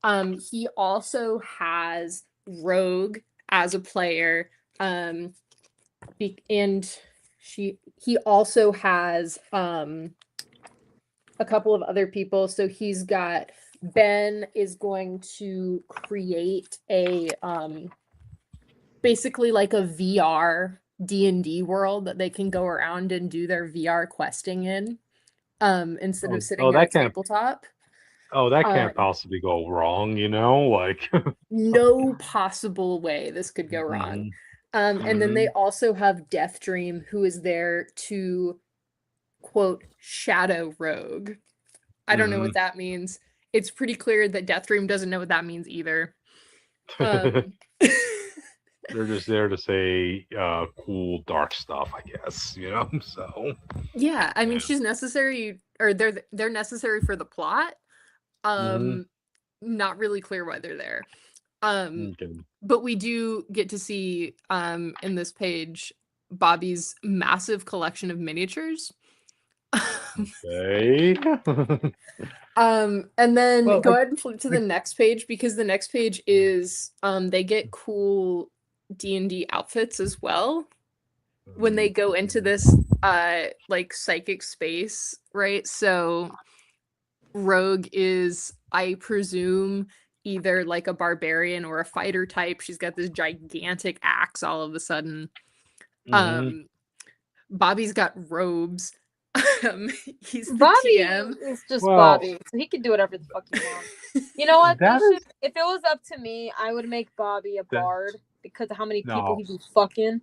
He also has Rogue as a player. And he also has a couple of other people. So he's got Ben is going to create a basically like a VR D&D world that they can go around and do their VR questing in instead of sitting at a tabletop. That can't possibly go wrong, like no possible way this could go wrong. And then they also have Death Dream, who is there to quote shadow Rogue. I don't know what that means. It's pretty clear that Death Dream doesn't know what that means either. They're just there to say cool dark stuff, I guess, so yeah, I mean she's necessary, or they're necessary for the plot. Not really clear why they're there. But we do get to see in this page Bobby's massive collection of miniatures. Okay. And then go ahead and flip to the next page, because the next page is they get cool D&D outfits as well when they go into this like psychic space, right? So Rogue is, I presume, either like a barbarian or a fighter type. She's got this gigantic axe all of a sudden. Bobby's got robes. He's the Bobby TM. is just Bobby, so he can do whatever the fuck he wants. You know what? If it was up to me, I would make Bobby a bard because of how many people he be fucking.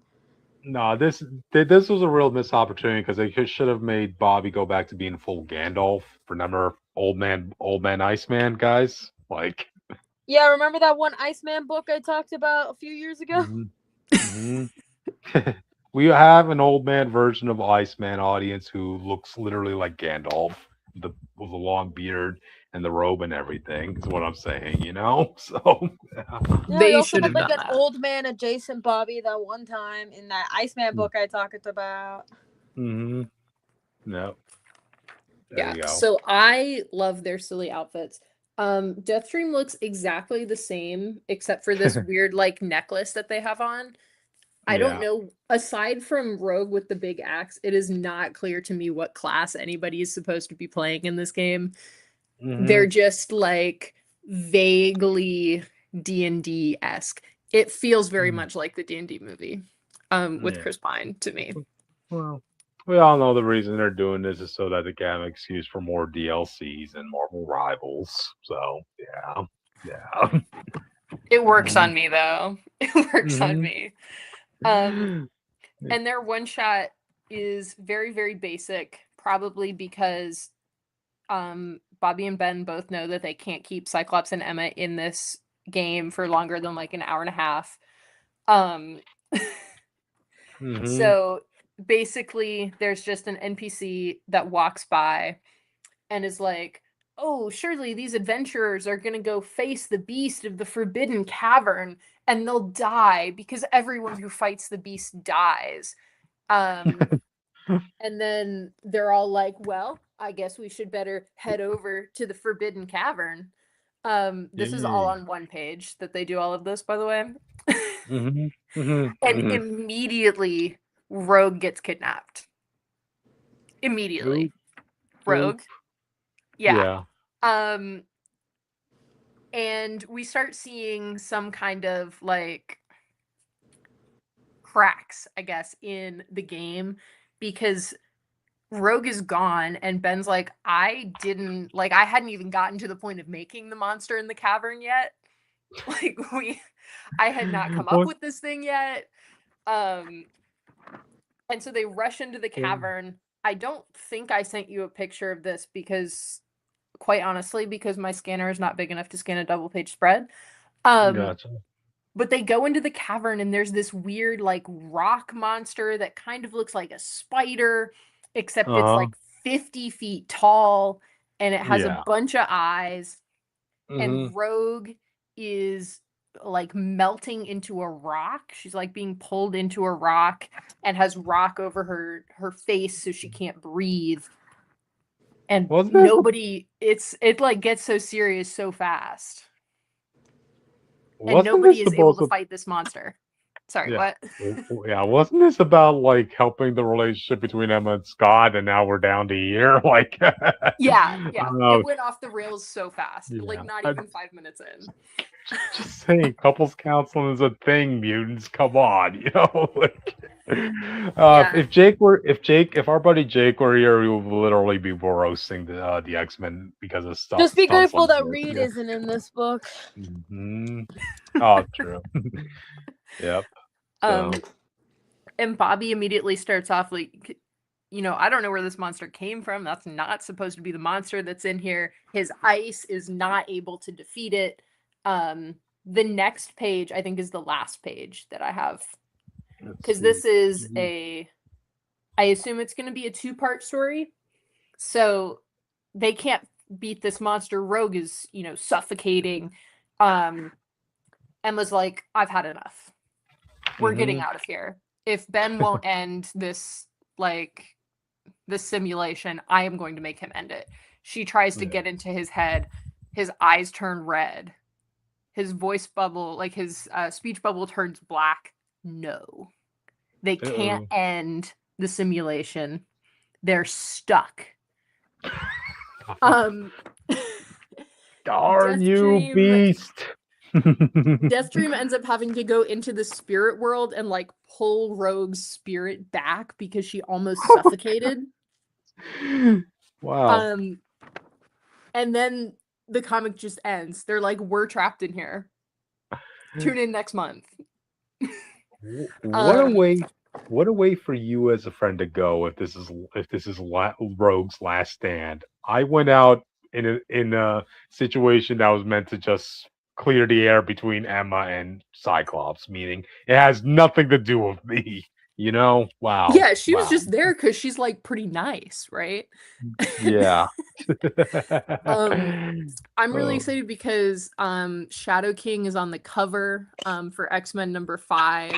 No, this was a real missed opportunity, because they should have made Bobby go back to being full Gandalf. Remember, old man Iceman, guys? Like, yeah, remember that one Iceman book I talked about a few years ago? We have an old man version of Iceman audience who looks literally like Gandalf, with a long beard and the robe and everything. Is what I'm saying, So yeah, they also had like an old man adjacent Bobby that one time in that Iceman book I talked about. No. Yeah. So I love their silly outfits. Deathstream looks exactly the same except for this weird like necklace that they have on. I don't know. Aside from Rogue with the big axe, it is not clear to me what class anybody is supposed to be playing in this game. They're just like vaguely D&D-esque. It feels very much like the D&D movie with Chris Pine to me. Well, we all know the reason they're doing this is so that they can have an excuse for more DLCs and Marvel Rivals. So, yeah. It works on me, though. It works on me. And their one shot is very, very basic, probably because Bobby and Ben both know that they can't keep Cyclops and Emma in this game for longer than like an hour and a half. So basically there's just an NPC that walks by and is like, oh, surely these adventurers are going to go face the beast of the Forbidden Cavern and they'll die because everyone who fights the beast dies. And then they're all like, well, I guess we should better head over to the Forbidden Cavern. This is all on one page that they do all of this, by the way. And immediately Rogue gets kidnapped. Immediately. Rogue. Yeah. And we start seeing some kind of like cracks, I guess, in the game because Rogue is gone and Ben's like, I hadn't even gotten to the point of making the monster in the cavern yet. Like I had not come up with this thing yet. And so they rush into the cavern. I don't think I sent you a picture of this because quite honestly, because my scanner is not big enough to scan a double page spread. Gotcha. But they go into the cavern and there's this weird like rock monster that kind of looks like a spider, except it's like 50 feet tall and it has a bunch of eyes. And Rogue is like melting into a rock. She's like being pulled into a rock and has rock over her face so she can't breathe. And it like gets so serious so fast. and Wasn't nobody this is able supposed to to? fight this monster. Sorry, Yeah. what? Yeah, wasn't this about like helping the relationship between Emma and Scott, and now we're down to here? Like, Yeah, I yeah. don't know. It went off the rails so fast. Like Yeah, not even 5 minutes in. just saying, couples counseling is a thing. Mutants, come on, like, Yeah. if our buddy Jake were here, we would literally be roasting the X-Men because of Just be stunts grateful like that this. Reed Yeah. isn't in this book. Hmm. Oh, true. Yep. So. Um, and Bobby immediately starts off like, I don't know where this monster came from. That's not supposed to be the monster that's in here. His ice is not able to defeat it. The next page, I think, is the last page that I have. Because this is I assume it's going to be a 2-part story. So they can't beat this monster. Rogue is, suffocating. And was like, I've had enough. We're getting out of here. If Ben won't end this, this simulation, I am going to make him end it. She tries to get into his head. His eyes turn red. His voice bubble, his speech bubble turns black. No. They can't end the simulation. They're stuck. Darn you, beast. Deathstream ends up having to go into the spirit world and pull Rogue's spirit back because she almost suffocated. Wow. And then the comic just ends. They're like, we're trapped in here. Tune in next month. What a way for you as a friend to go if this is Rogue's last stand. I went out in a situation that was meant to just clear the air between Emma and Cyclops, meaning it has nothing to do with me. Wow. Yeah, she was just there because she's pretty nice, right? Yeah. I'm really excited because Shadow King is on the cover for X-Men number 5,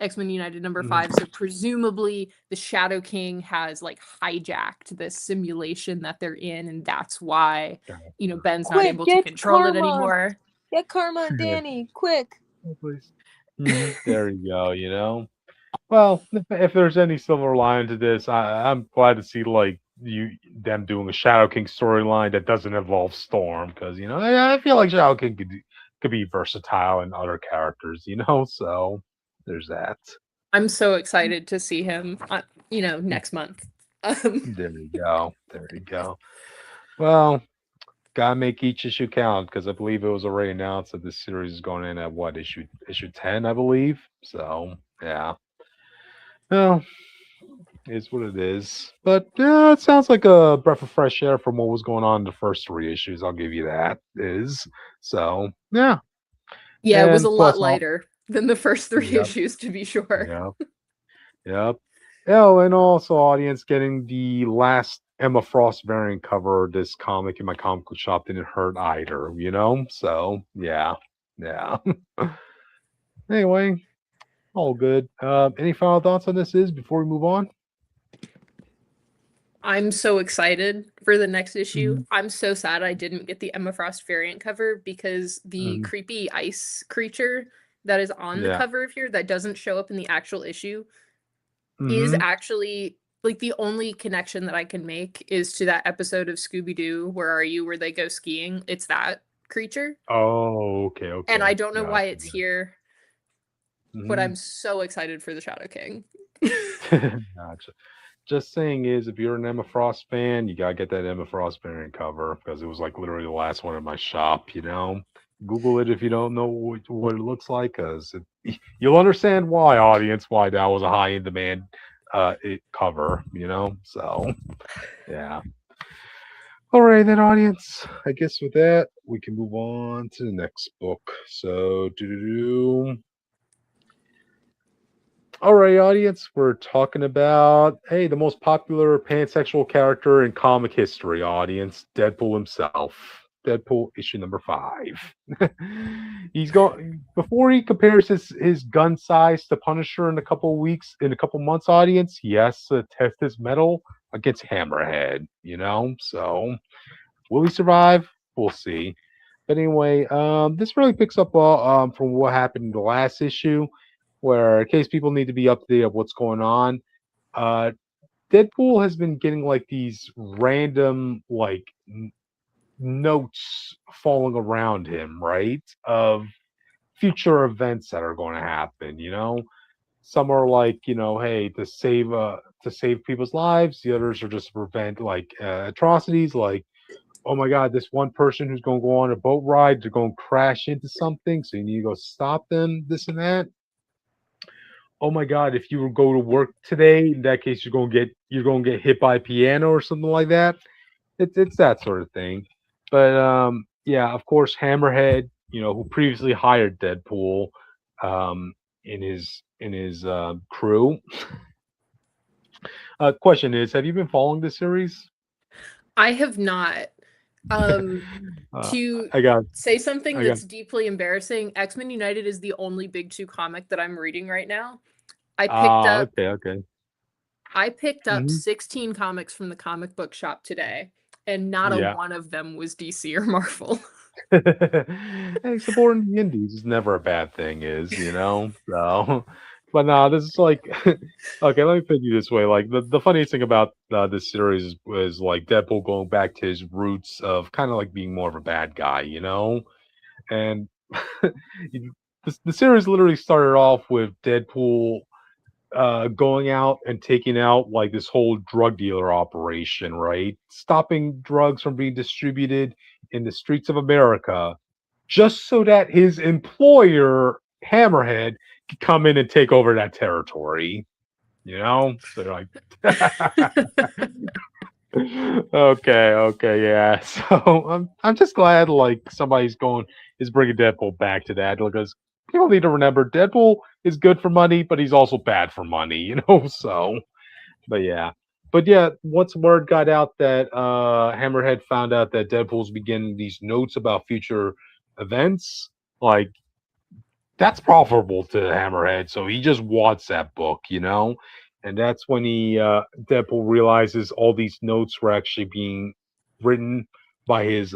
X-Men United number 5. So presumably the Shadow King has hijacked this simulation that they're in, and that's why Ben's not able to control it anymore. Get Karma and Danny, quick. Oh, please. There you go, Well, if there's any silver lining to this, I'm glad to see them doing a Shadow King storyline that doesn't involve Storm, because I feel like Shadow King could be versatile in other characters, So there's that. I'm so excited to see him, next month. There you go. There you go. Well, gotta make each issue count, because I believe it was already announced that this series is going in at what, issue 10, I believe. So yeah. Well, is what it is. But yeah, it sounds like a breath of fresh air from what was going on in the first 3 issues. I'll give you that. So yeah. Yeah, it was a lot plus lighter than the first 3 issues, to be sure. Yep. Yep. Oh, and also, audience, getting the last Emma Frost variant cover of this comic in my comic book shop didn't hurt either, So yeah. Yeah. Anyway, all good. Any final thoughts on this before we move on? I'm so excited for the next issue. I'm so sad I didn't get the Emma Frost variant cover because the creepy ice creature that is on the cover of here that doesn't show up in the actual issue is actually the only connection that I can make is to that episode of Scooby-Doo, Where Are You, where they go skiing. It's that creature. Oh, okay. And I don't know why it's here, but I'm so excited for the Shadow King. Gotcha. Just saying if you're an Emma Frost fan, you gotta get that Emma Frost variant cover, because it was literally the last one in my shop. Google it if you don't know what it looks like, because you'll understand why, audience, why that was a high in demand cover. So yeah. All right, then, audience. I guess with that we can move on to the next book. So All right, audience, we're talking about, the most popular pansexual character in comic history, audience, Deadpool himself. Deadpool issue number 5. He's going, before he compares his gun size to Punisher in a couple months, audience, he has to test his mettle against Hammerhead, So will he survive? We'll see. But anyway, this really picks up from what happened in the last issue, where in case people need to be up to date of what's going on, uh, Deadpool has been getting like these random like notes falling around him, right? Of future events that are going to happen. Some are like, hey, to save people's lives. The others are just to prevent like atrocities, like, oh my god, this one person who's going to go on a boat ride, they're going to crash into something, so you need to go stop them, this and that. Oh my god, if you go to work today, in that case you're going to get hit by a piano or something like that. It's that sort of thing. But yeah, of course, Hammerhead, who previously hired Deadpool, in his crew. Question is, have you been following this series? I have not. To I got say something that's deeply embarrassing, X-Men United is the only Big Two comic that I'm reading right now. I picked up Mhm. 16 comics from the comic book shop today, and not a Yeah. one of them was DC or Marvel. Hey, supporting the indies is never a bad thing, so. But no, this is like, okay, let me put you this way. Like, the funniest thing about this series is like Deadpool going back to his roots of kind of like being more of a bad guy, and the series literally started off with Deadpool going out and taking out like this whole drug dealer operation, right? Stopping drugs from being distributed in the streets of America, just so that his employer, Hammerhead, could come in and take over that territory. So they're like, okay, yeah. So I'm just glad like is bringing Deadpool back to that, because people need to remember Deadpool is good for money, but he's also bad for money, So, but yeah, once word got out that Hammerhead found out that Deadpool's beginning these notes about future events, like that's profitable to Hammerhead, so he just wants that book. And that's when Deadpool realizes all these notes were actually being written by his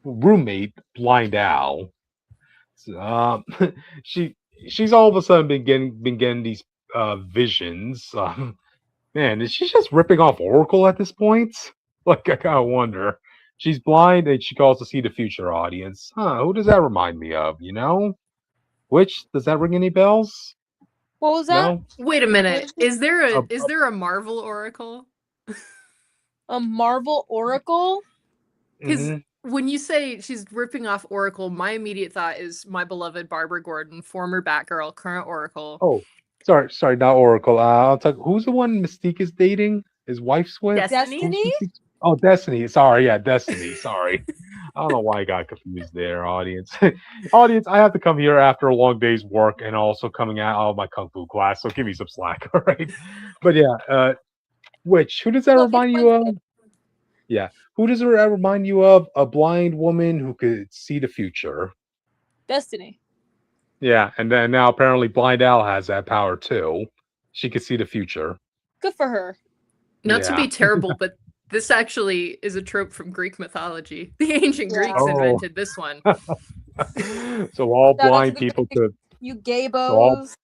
roommate, Blind Owl. So, she she's all of a sudden been getting these visions. Man, is she just ripping off Oracle at this point? Like, I kind of wonder. She's blind and she can also see the future audience. Huh, who does that remind me of, Which, does that ring any bells? What was that? No? Wait a minute. Is there Uh, a Marvel Oracle? A Marvel Oracle? Because mhm. when you say she's ripping off Oracle, my immediate thought is my beloved Barbara Gordon, former Batgirl, current Oracle. Oh, sorry, not Oracle. I'll talk. Who's the one Mystique is dating? His wife's with? Destiny? Oh, Destiny. Sorry, yeah, Destiny. Sorry. I don't know why I got confused there, audience. Audience, I have to come here after a long day's work and also coming out of my kung fu class, so give me some slack, all right? But yeah, who does that Well, remind it's you of? Wednesday. Yeah, who does that remind you of? A blind woman who could see the future. Destiny. Yeah, and then now apparently Blind Owl has that power too. She could see the future. Good for her. Not to Yeah. be terrible, but this actually is a trope from Greek mythology. The ancient Yeah. Greeks Oh. invented this one. So all Shout out to blind the people Greeks. could You gaybos.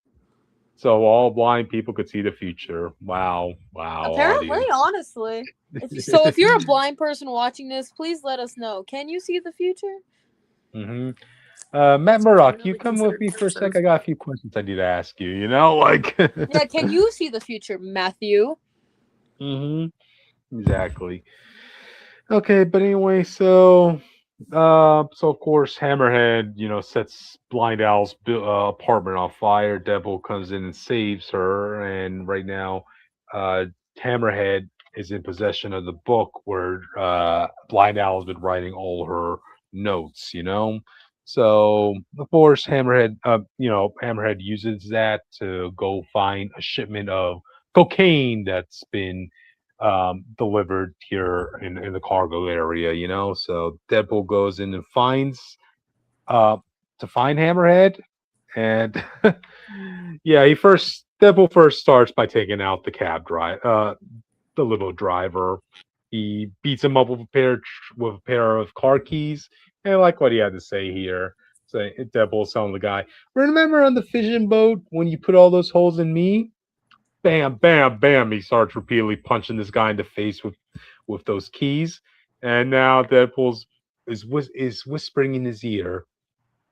so all blind people could see the future. Wow. Apparently, Audience. honestly. If you're a blind person watching this, please let us know. Can you see the future? Mm-hmm. Matt Murdoch, you Generally come with considered me for a sec. offensive. I got a few questions I need to ask you. Like. Yeah, can you see the future, Matthew? Mm-hmm. Exactly. Okay, but anyway, so of course Hammerhead, sets Blind Owl's apartment on fire. Devil comes in and saves her, and right now, Hammerhead is in possession of the book where Blind Owl has been writing all her notes. So of course Hammerhead uses that to go find a shipment of cocaine that's been delivered here in the cargo area. So Deadpool goes in and finds to find Hammerhead, and yeah, Deadpool first starts by taking out the cab drive, the limo driver, He beats him up with a pair of car keys. And I like what he had to say here. So Deadpool's telling the guy, "Remember on the fishing boat when you put all those holes in me? Bam, bam, bam." He starts repeatedly punching this guy in the face with those keys. And now is whispering in his ear,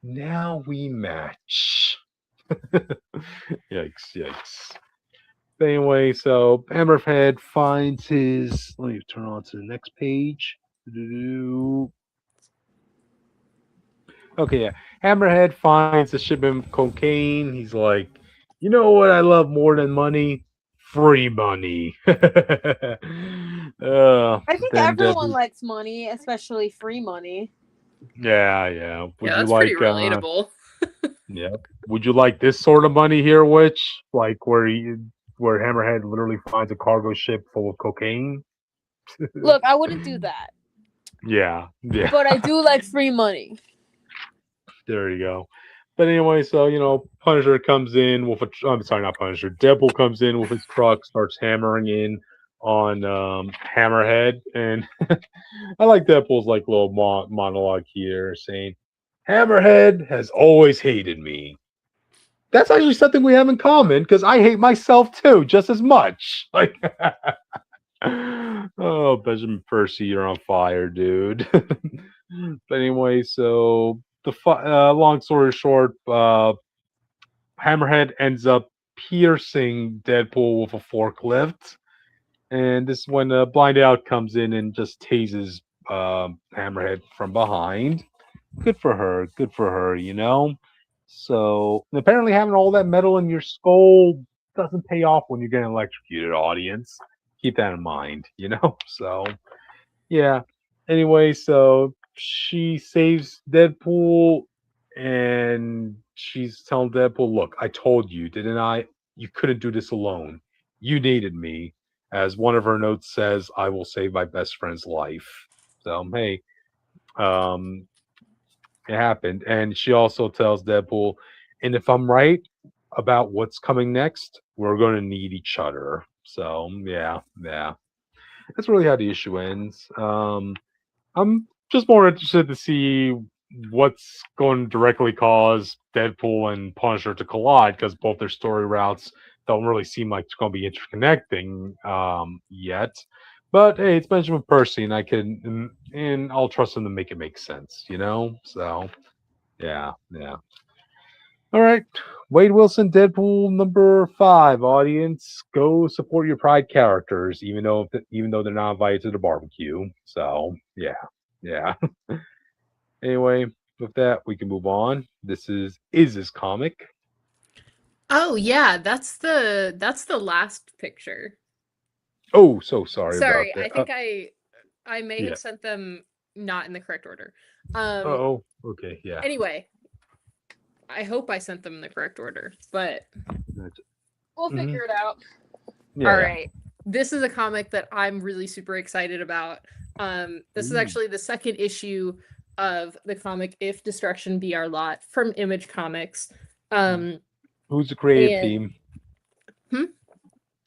"Now we match." Yikes, yikes. But anyway, so Hammerhead finds his. Let me turn on to the next page. Okay, yeah. Hammerhead finds a shipment of cocaine. He's like, "You know what I love more than money? Free money." I think Then everyone Deadpool. likes money, especially free money. Yeah, yeah. Would Yeah, you that's pretty like? relatable. Yeah. Would you like this sort of money here, Witch? Like where Hammerhead literally finds a cargo ship full of cocaine? Look, I wouldn't do that, Yeah, yeah. but I do like free money. There you go. But anyway, so Punisher comes in with a. I'm sorry, not Punisher. Deadpool comes in with his truck, starts hammering in on Hammerhead, and I like Deadpool's like little monologue here, saying, "Hammerhead has always hated me." That's actually something we have in common because I hate myself too, just as much. Like, oh, Benjamin Percy, you're on fire, dude. But anyway, so long story short, Hammerhead ends up piercing Deadpool with a forklift, and this is when Blind Out comes in and just tases Hammerhead from behind. Good for her. Good for her. So apparently, having all that metal in your skull doesn't pay off when you're getting electrocuted. Audience, keep that in mind. So yeah. Anyway, so she saves Deadpool, and she's telling Deadpool, "Look, I told you, didn't I? You couldn't do this alone. You needed me." As one of her notes says, "I will save my best friend's life." So hey, um, it happened. And she also tells Deadpool, "And if I'm right about what's coming next, we're going to need each other." So yeah, yeah. That's really how the issue ends. I'm just more interested to see what's going to directly cause Deadpool and Punisher to collide because both their story routes don't really seem like it's going to be interconnecting yet. But hey, it's Benjamin Percy, and and I'll trust him to make it make sense. So yeah, yeah. All right, Wade Wilson, Deadpool #5. Audience, go support your Pride characters, even though they're not invited to the barbecue. So yeah, yeah. Anyway, with that, we can move on. This is this comic. Oh yeah, that's the last picture. Oh, so sorry about Sorry, that. I think I may yeah. have sent them not in the correct order. Oh, okay, yeah. Anyway, I hope I sent them in the correct order, but We'll figure it out. Yeah, all right. This is a comic that I'm really super excited about. This is actually the second issue of the comic If Destruction Be Our Lot from Image Comics. Who's the creative team?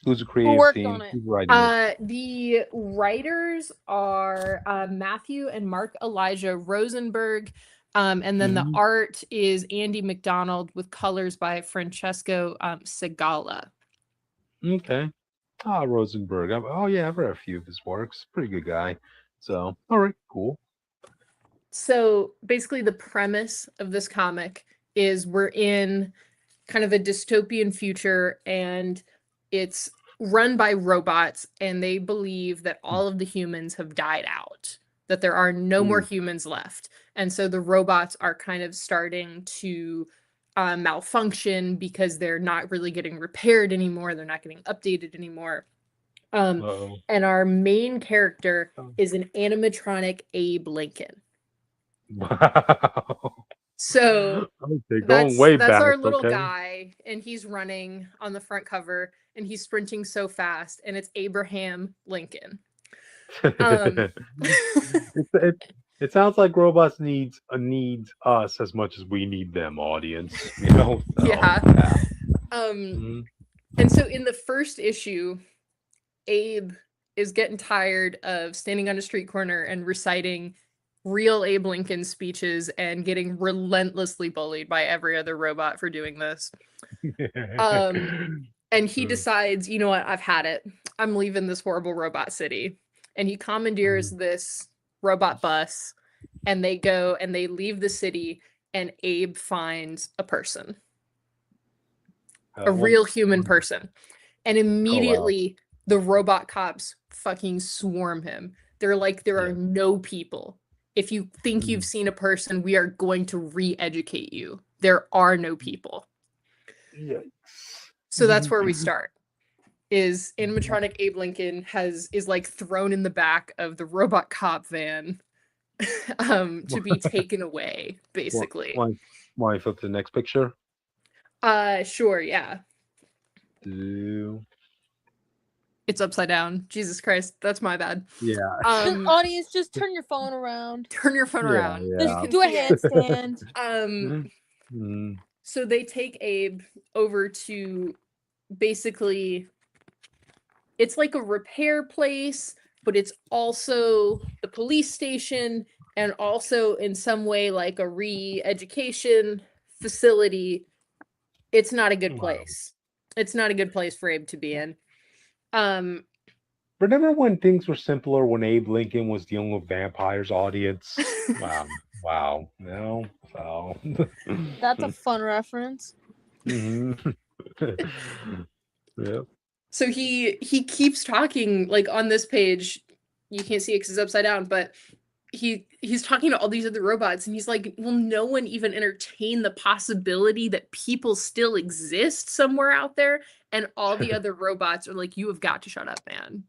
Who's the creative worked team? on it? Who's writing it? The writers are Matthew and Mark Elijah Rosenberg. And then the art is Andy McDonald with colors by Francesco Segala. Okay. Rosenberg. Yeah, I've read a few of his works. Pretty good guy. So, all right, cool. So basically, the premise of this comic is we're in kind of a dystopian future, and it's run by robots, and they believe that all of the humans have died out, that there are no more humans left. And so the robots are kind of starting to malfunction because they're not really getting repaired anymore. They're not getting updated anymore. And our main character is an animatronic Abe Lincoln. Wow. So that's our little guy, and he's running on the front cover, and he's sprinting so fast, and it's Abraham Lincoln. It sounds like robots needs us as much as we need them, audience. So, yeah. And so in the first issue, Abe is getting tired of standing on a street corner and reciting real Abe Lincoln speeches and getting relentlessly bullied by every other robot for doing this. And he decides, you know what, I've had it. I'm leaving this horrible robot city. And he commandeers this robot bus, and they go and they leave the city, and Abe finds a person. A real human person. And immediately the robot cops fucking swarm him. They're like, there are no people. If you think you've seen a person, we are going to re-educate you. There are no people. So that's where we start. Is animatronic Abe Lincoln is like thrown in the back of the robot cop van to be taken away, basically. Want to flip to the next picture? Sure, yeah. It's upside down. Jesus Christ, that's my bad. Yeah. Audience, just turn your phone around. Turn your phone around. Yeah. Do a handstand. So they take Abe over to basically, it's like a repair place, but it's also the police station and also in some way like a re-education facility. It's not a good place. It's not a good place for Abe to be in. Remember when things were simpler, when Abe Lincoln was dealing with vampires audience? Wow. No. Wow. That's a fun reference. Yeah. So he keeps talking, like on this page, you can't see it because it's upside down, but he's talking to all these other robots, and he's like, will no one even entertain the possibility that people still exist somewhere out there? And all the other robots are like, you have got to shut up, man.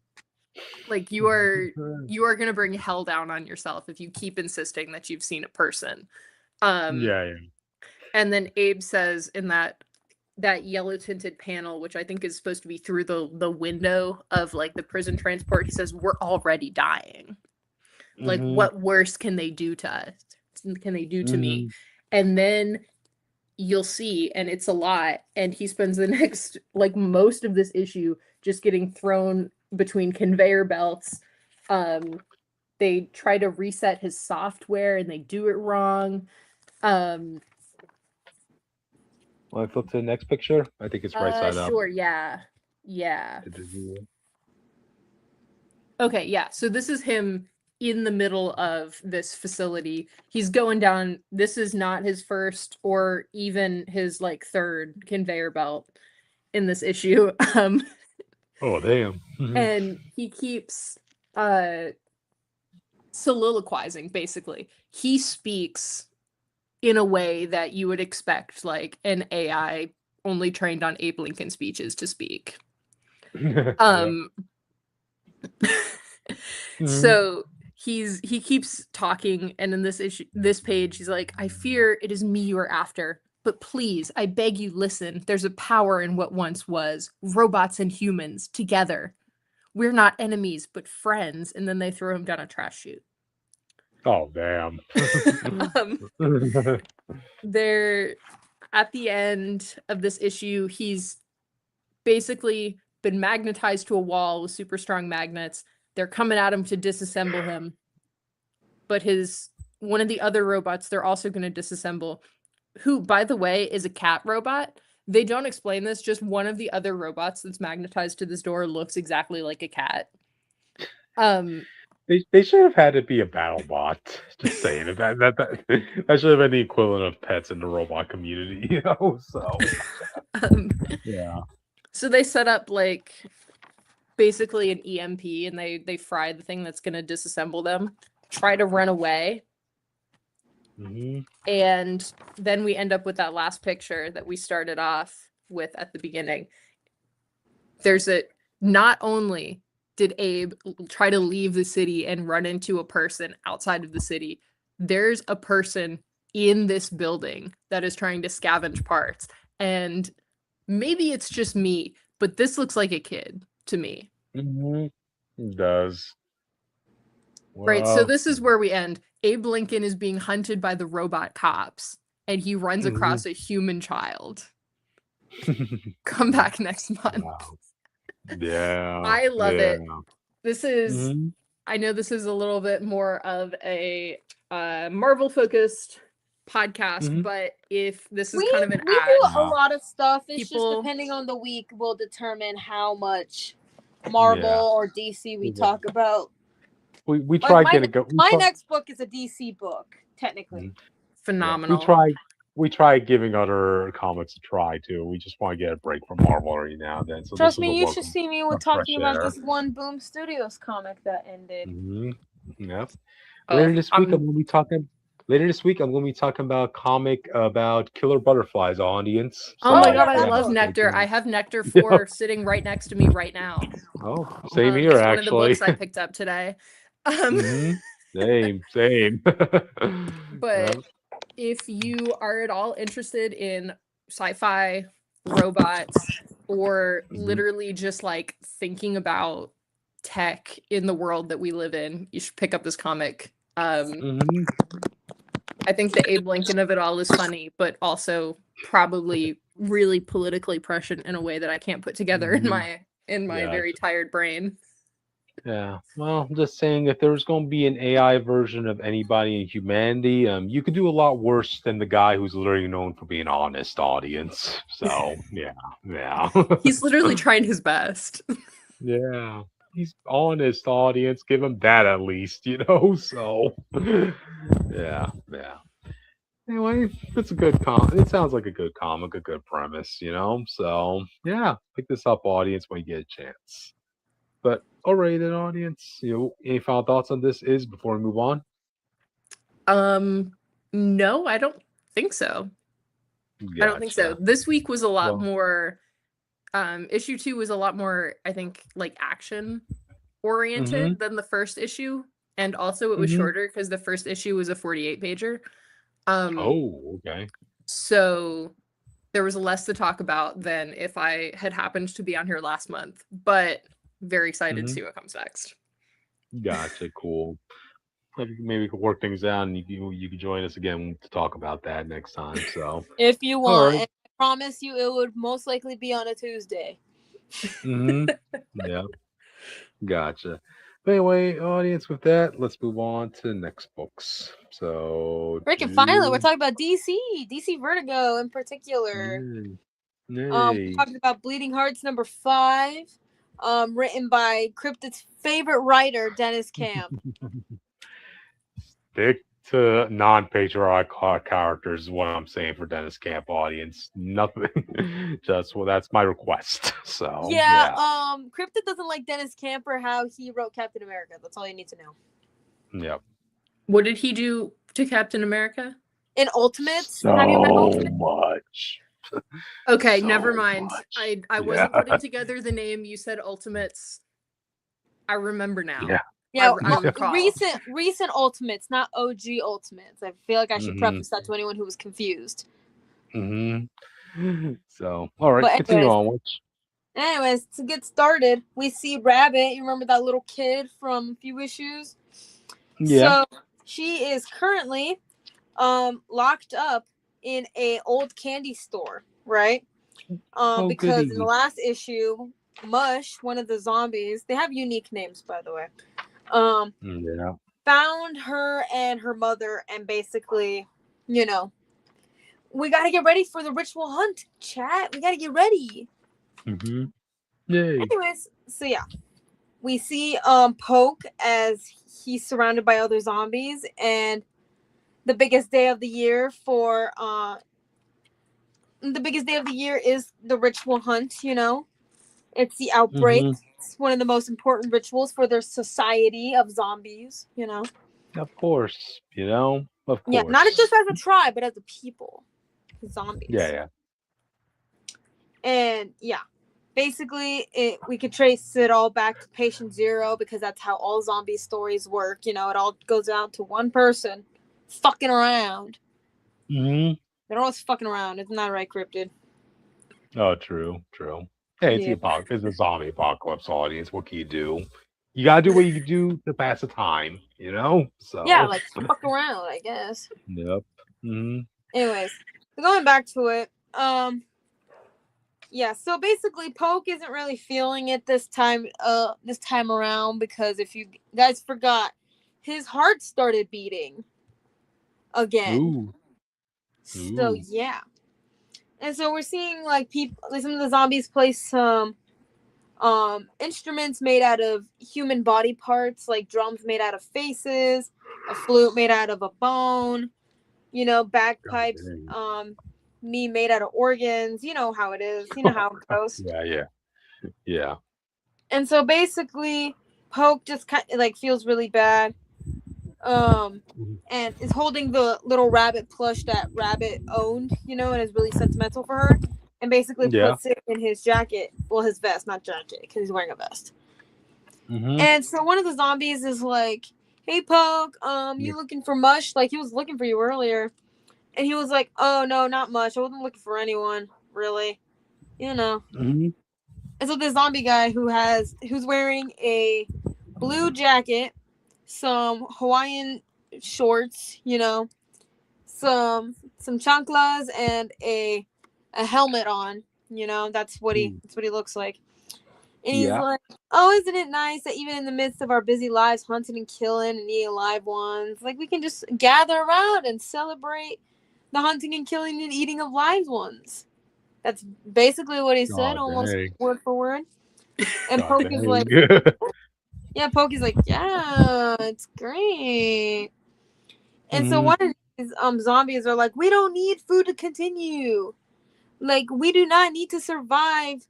Like, you are gonna bring hell down on yourself if you keep insisting that you've seen a person. Yeah. And then Abe says in that yellow tinted panel, which I think is supposed to be through the window of like the prison transport, he says, we're already dying. Like, what worse can they do to us? Can they do to me? And then you'll see, and it's a lot, and he spends the next, like, most of this issue just getting thrown between conveyor belts. They try to reset his software, and they do it wrong. Want to flip to the next picture? I think it's right side up. Sure, yeah. Okay, yeah. So this is him in the middle of this facility. He's going down. This is not his first or even his like third conveyor belt in this issue. Oh, damn. And he keeps soliloquizing, basically. He speaks in a way that you would expect like an AI only trained on Abe Lincoln speeches to speak. So he keeps talking, and in this page, he's like, I fear it is me you are after, but please, I beg you, listen. There's a power in what once was. Robots and humans together. We're not enemies, but friends. And then they throw him down a trash chute. Oh, damn. They're at the end of this issue, he's basically been magnetized to a wall with super strong magnets. They're coming at him to disassemble him. But one of the other robots they're also going to disassemble, who, by the way, is a cat robot. They don't explain this. Just one of the other robots that's magnetized to this door looks exactly like a cat. They should have had it be a battle bot. Just saying that should have been the equivalent of pets in the robot community, you know. So yeah. So they set up like basically an EMP, and they fry the thing that's going to disassemble them. Try to run away. And then we end up with that last picture that we started off with at the beginning. Not only did Abe try to leave the city and run into a person outside of the city, there's a person in this building that is trying to scavenge parts. And maybe it's just me, but this looks like a kid to me. It does. Right, so this is where we end. Abe Lincoln is being hunted by the robot cops, and he runs across a human child. Come back next month. Yeah. I love it. This is, I know this is a little bit more of a Marvel focused podcast, but if this is kind of an we ad, do a lot of stuff. It's just people- depending on the week will determine how much Marvel or DC we talk about. We try getting my next book is a DC book, technically. Phenomenal. We try giving other comics a try too. We just want to get a break from Marvel every now and then. So trust me, you should see me with talking about this one Boom Studios comic that ended. Yep. Later this week, I'm going to be talking. Later this week, I'm going to be talking about a comic about killer butterflies, audience. Oh my god, I love Nectar. I have Nectar 4 sitting right next to me right now. Oh, same here, actually. One of the books I picked up today. Same. But if you are at all interested in sci-fi, robots, or literally just like thinking about tech in the world that we live in, you should pick up this comic. I think the Abe Lincoln of it all is funny, but also probably really politically prescient in a way that I can't put together in my very tired brain. Yeah, well, I'm just saying, if there was going to be an AI version of anybody in humanity, you could do a lot worse than the guy who's literally known for being honest, audience. So, yeah. He's literally trying his best. Yeah, he's honest, audience. Give him that at least, So, yeah. Anyway, it's a good it sounds like a good comic, a good premise, So, yeah, pick this up, audience, when you get a chance. But alright, then, audience, any final thoughts on this before we move on? No, I don't think so. Gotcha. I don't think so. This week was a lot more. Issue 2 was a lot more, I think, like action oriented than the first issue, and also it was shorter because the first issue was a 48-pager. Okay. So there was less to talk about than if I had happened to be on here last month, but very excited to see what comes next. Gotcha. Cool. Maybe we could work things out, and you can join us again to talk about that next time. So if you want, and I promise you, it would most likely be on a Tuesday. Yeah. Gotcha. But anyway, audience, with that, let's move on to the next books. So freaking finally, we're talking about DC Vertigo in particular. We're talking about Bleeding Hearts number 5, written by Cryptid's favorite writer, Dennis Camp. Stick to non-patriotic characters is what I'm saying for Dennis Camp, audience. Nothing. That's my request. So yeah. Cryptid doesn't like Dennis Camp or how he wrote Captain America. That's all you need to know. Yep. What did he do to Captain America? In Ultimates? So have you read Ultimates? much. Okay, never mind. I wasn't putting together the name. You said Ultimates. I remember now. Yeah, recent Ultimates, not OG Ultimates. I feel like I should preface that to anyone who was confused. So, all right, continue on. Anyways, to get started, we see Rabbit. You remember that little kid from a few issues? Yeah. So she is currently locked up in a old candy store, right? Because in the last issue, Mush, one of the zombies, they have unique names, by the way. Found her and her mother, and basically, we got to get ready for the ritual hunt, chat. We got to get ready. Yay. Anyways, so yeah, we see Poke as he's surrounded by other zombies, and the biggest day of the year is the ritual hunt. It's the outbreak. It's one of the most important rituals for their society of zombies, Of course, of course. Yeah, not just as a tribe, but as a people. Zombies. Yeah. And yeah, basically, we could trace it all back to Patient Zero because that's how all zombie stories work. It all goes down to one person fucking around. They're always fucking around. Isn't that right, Cryptid? Oh, true. Hey, it's a zombie apocalypse, audience. What can you do? You gotta do what you can do to pass the time, So yeah, like fuck around, I guess. Yep. Anyways, so going back to it, Yeah, so basically Poke isn't really feeling it this time around, because if you guys forgot, his heart started beating again. Ooh. So yeah. And so we're seeing like people, like some of the zombies place some instruments made out of human body parts, like drums made out of faces, a flute made out of a bone, bagpipes, me made out of organs. You know how it is. You know how it goes. Yeah. And so basically, Poke just kind of like feels really bad, and is holding the little rabbit plush that Rabbit owned, and is really sentimental for her, and basically puts it in his jacket, well, his vest, not jacket, because he's wearing a vest. And so one of the zombies is like, "Hey, Poke, you looking for mush?" Like, he was looking for you earlier, and he was like, "Oh no, not much. I wasn't looking for anyone, really, And so the zombie guy who's wearing a blue jacket, some Hawaiian shorts, some chanclas, and a helmet on, that's what he looks like. And he's like, "Oh, isn't it nice that even in the midst of our busy lives, hunting and killing and eating live ones, like we can just gather around and celebrate the hunting and killing and eating of live ones." That's basically what he said, almost word for word. And Poke is like, Poke is like, "Yeah, it's great." And so one of these zombies are like, "We don't need food to continue. Like, we do not need to survive.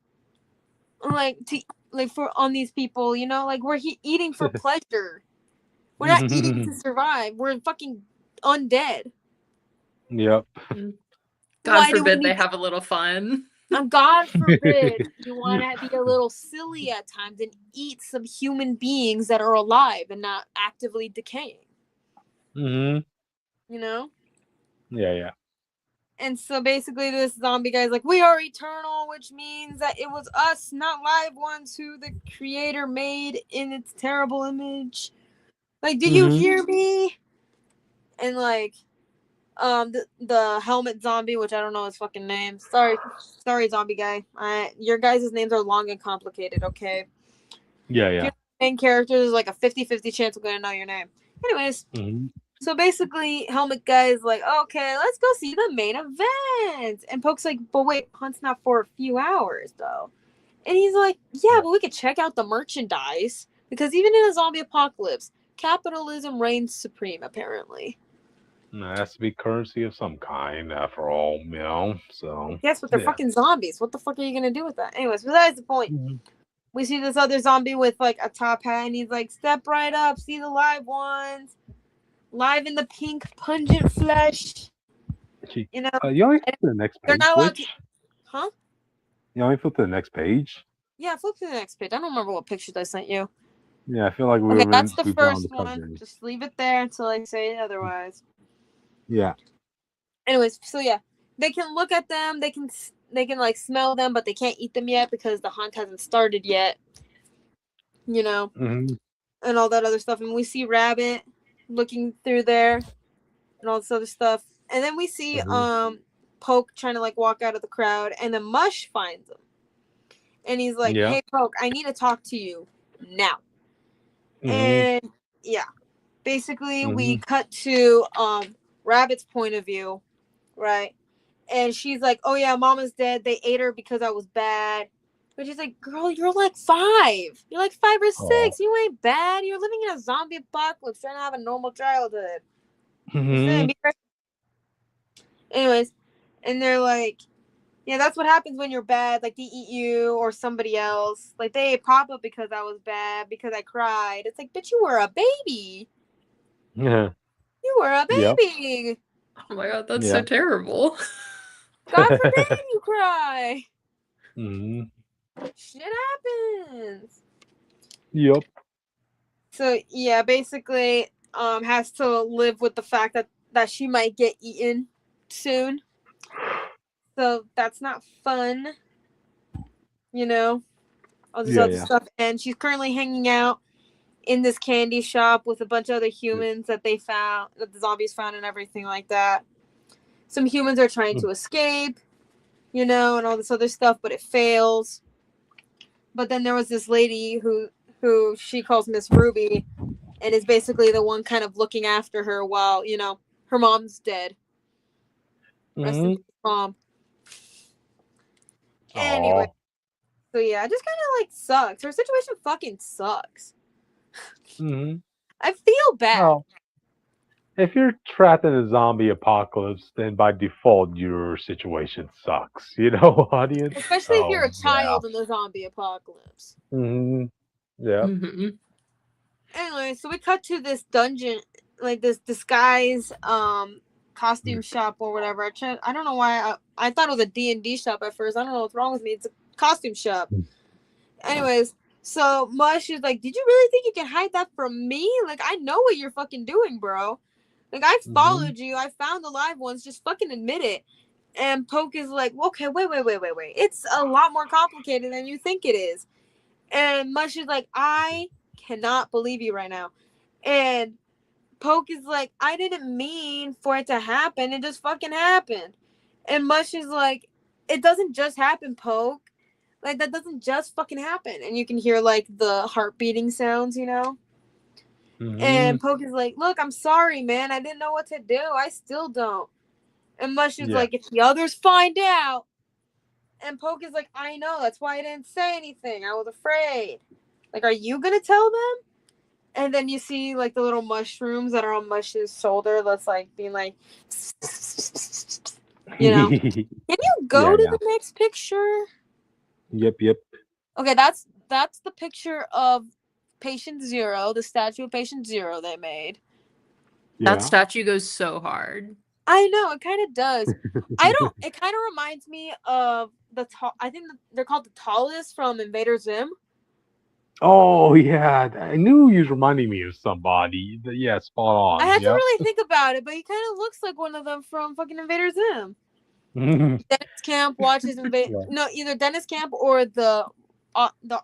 For on these people, like we're eating for pleasure. We're not eating to survive. We're fucking undead." Yep. God forbid they have a little fun. God forbid you want to be a little silly at times and eat some human beings that are alive and not actively decaying. Yeah. And so basically this zombie guy's like, "We are eternal, which means that it was us, not live ones, who the creator made in its terrible image. Like, do you hear me?" And like, the helmet zombie, which I don't know his fucking name. Sorry, zombie guy. Your guys' names are long and complicated, okay? Yeah. If you're the main character, there's like a 50-50 chance I'm gonna know your name. Anyways, so basically, helmet guy is like, "Okay, let's go see the main event." And Poke's like, "But wait, hunt's not for a few hours though." And he's like, "Yeah, but we could check out the merchandise, because even in a zombie apocalypse, capitalism reigns supreme, apparently." It has to be currency of some kind, after all, so... Yes, but they're fucking zombies. What the fuck are you gonna do with that? Anyways, besides the point. We see this other zombie with, like, a top hat, and he's like, "Step right up, see the live ones. Live in the pink, pungent flesh." You only flip to the next page, they're not allowed to... Huh? You only flip to the next page? Yeah, flip to the next page. I don't remember what pictures I sent you. Yeah, I feel like that's the first one. Just leave it there until I say otherwise. Yeah. Anyways, so yeah, they can look at them. They can like smell them, but they can't eat them yet because the hunt hasn't started yet. And all that other stuff. And we see Rabbit looking through there and all this other stuff. And then we see Poke trying to like walk out of the crowd, and then Mush finds him. And he's like, "Hey, Poke, I need to talk to you now." And yeah, basically we cut to Rabbit's point of view, right? And she's like, "Oh yeah, Mama's dead. They ate her because I was bad." But she's like, "Girl, you're like 5. You're like 5 or 6. You ain't bad. You're living in a zombie apocalypse, trying to have a normal childhood." Anyways, and they're like, "Yeah, that's what happens when you're bad. Like, they eat you or somebody else. Like, they ate Papa because I was bad, because I cried." It's like, bitch, you were a baby. Yeah. You were a baby. Yep. Oh my god, that's so terrible. God forbid you cry. Shit happens. Yep. So yeah, basically, has to live with the fact that she might get eaten soon. So that's not fun. All this other stuff. And she's currently hanging out in this candy shop with a bunch of other humans that they found, that the zombies found, and everything like that. Some humans are trying to escape. you know, and all this other stuff, but it fails. But then there was this lady who she calls Miss Ruby, and is basically the one kind of looking after her while, you know, her mom's dead. Rest in peace, mom. Anyway, so yeah, it just kind of like sucks. Her situation fucking sucks. I feel bad. Well, if you're trapped in a zombie apocalypse, then by default your situation sucks. You know, audience. Especially if you're a child in the zombie apocalypse. Yeah. Anyway, so we cut to this dungeon, like this disguise costume shop or whatever. I don't know why I thought it was a D&D shop at first. I don't know what's wrong with me. It's a costume shop. Anyways, so Mush is like, did you really think you can hide that from me? Like, I know what you're fucking doing, bro. Like, I followed you. I found the live ones. Just fucking admit it. And Poke is like, okay, wait. It's a lot more complicated than you think it is. And Mush is like, I cannot believe you right now. And Poke is like, I didn't mean for it to happen. It just fucking happened. And Mush is like, it doesn't just happen, Poke. Like, that doesn't just fucking happen. And you can hear, like, the heart beating sounds, you know? And Poke is like, look, I'm sorry, man. I didn't know what to do. I still don't. And Mush is like, if the others find out. And Poke is like, I know. That's why I didn't say anything. I was afraid. Like, are you going to tell them? And then you see, like, the little mushrooms that are on Mush's shoulder that's, like, being like, you know? Can you go to the next picture? Yep. Okay, that's the picture of Patient Zero, the statue of Patient Zero they made. That statue goes so hard. I know, it kind of does. It kind of reminds me of I think they're called the tallest from Invader Zim. Oh, yeah. I knew you was reminding me of somebody. Yeah, spot on. I had to really think about it, but he kind of looks like one of them from fucking Invader Zim. Dennis Camp watches either Dennis Camp or the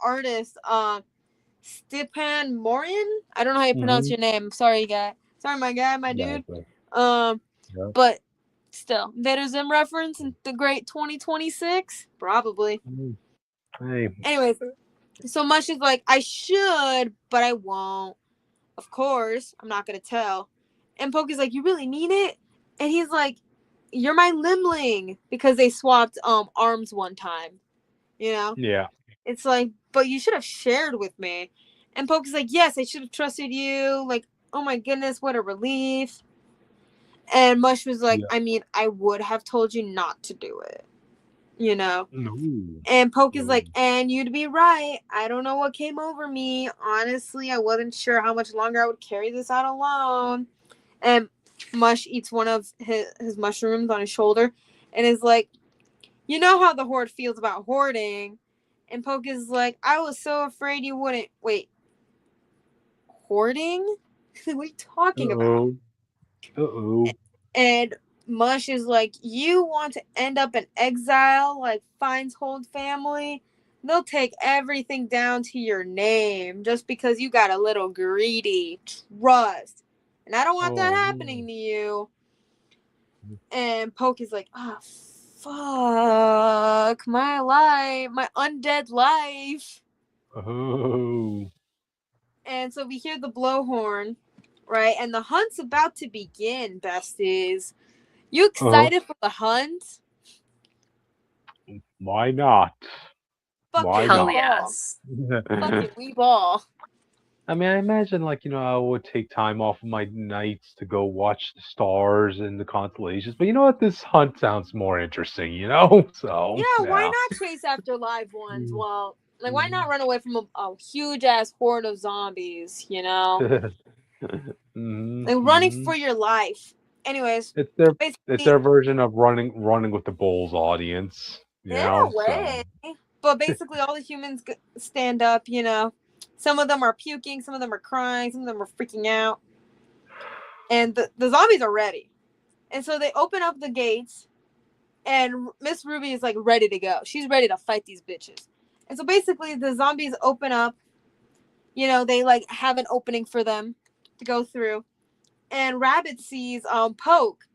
artist Stepan Morian. I don't know how you pronounce your name. Sorry, guy. Sorry, my guy, my dude. But still, Invader Zim reference in the great 2026, probably. Hey. Anyways, so Mush is like, I should, but I won't. Of course, I'm not gonna tell. And Poke is like, you really mean it? And he's like, you're my limbling, because they swapped arms one time, you know? Yeah. It's like, but you should have shared with me. And Poke is like, yes, I should have trusted you. Like, oh my goodness, what a relief. And Mush was like, I mean, I would have told you not to do it, you know? And Poke is like, and you'd be right. I don't know what came over me. Honestly, I wasn't sure how much longer I would carry this out alone. And Mush eats one of his mushrooms on his shoulder and is like, you know how the Horde feels about hoarding. And Poke is like, I was so afraid you wouldn't. Wait. Hoarding? What are you talking about? And Mush is like, you want to end up in exile like Fine's whole family? They'll take everything down to your name just because you got a little greedy. Trust. And I don't want that happening to you. And Poke is like, oh, fuck. My life. My undead life. And so we hear the blowhorn, right? And the hunt's about to begin, besties. You excited for the hunt? Why not? Fucking hell yes. Fucking we ball. I mean, I imagine, like, you know, I would take time off of my nights to go watch the stars and the constellations. But you know what? This hunt sounds more interesting, you know? So yeah, why not chase after live ones? Well, like, why not run away from a huge-ass horde of zombies, you know? Like, running for your life. Anyways. It's their version of running with the bulls, audience. You know? In a way. So. But basically, all the humans stand up, you know? Some of them are puking, some of them are crying, some of them are freaking out. And the zombies are ready. And so they open up the gates, and Miss Ruby is, like, ready to go. She's ready to fight these bitches. And so basically, the zombies open up. You know, they, like, have an opening for them to go through. And Rabbit sees Poke.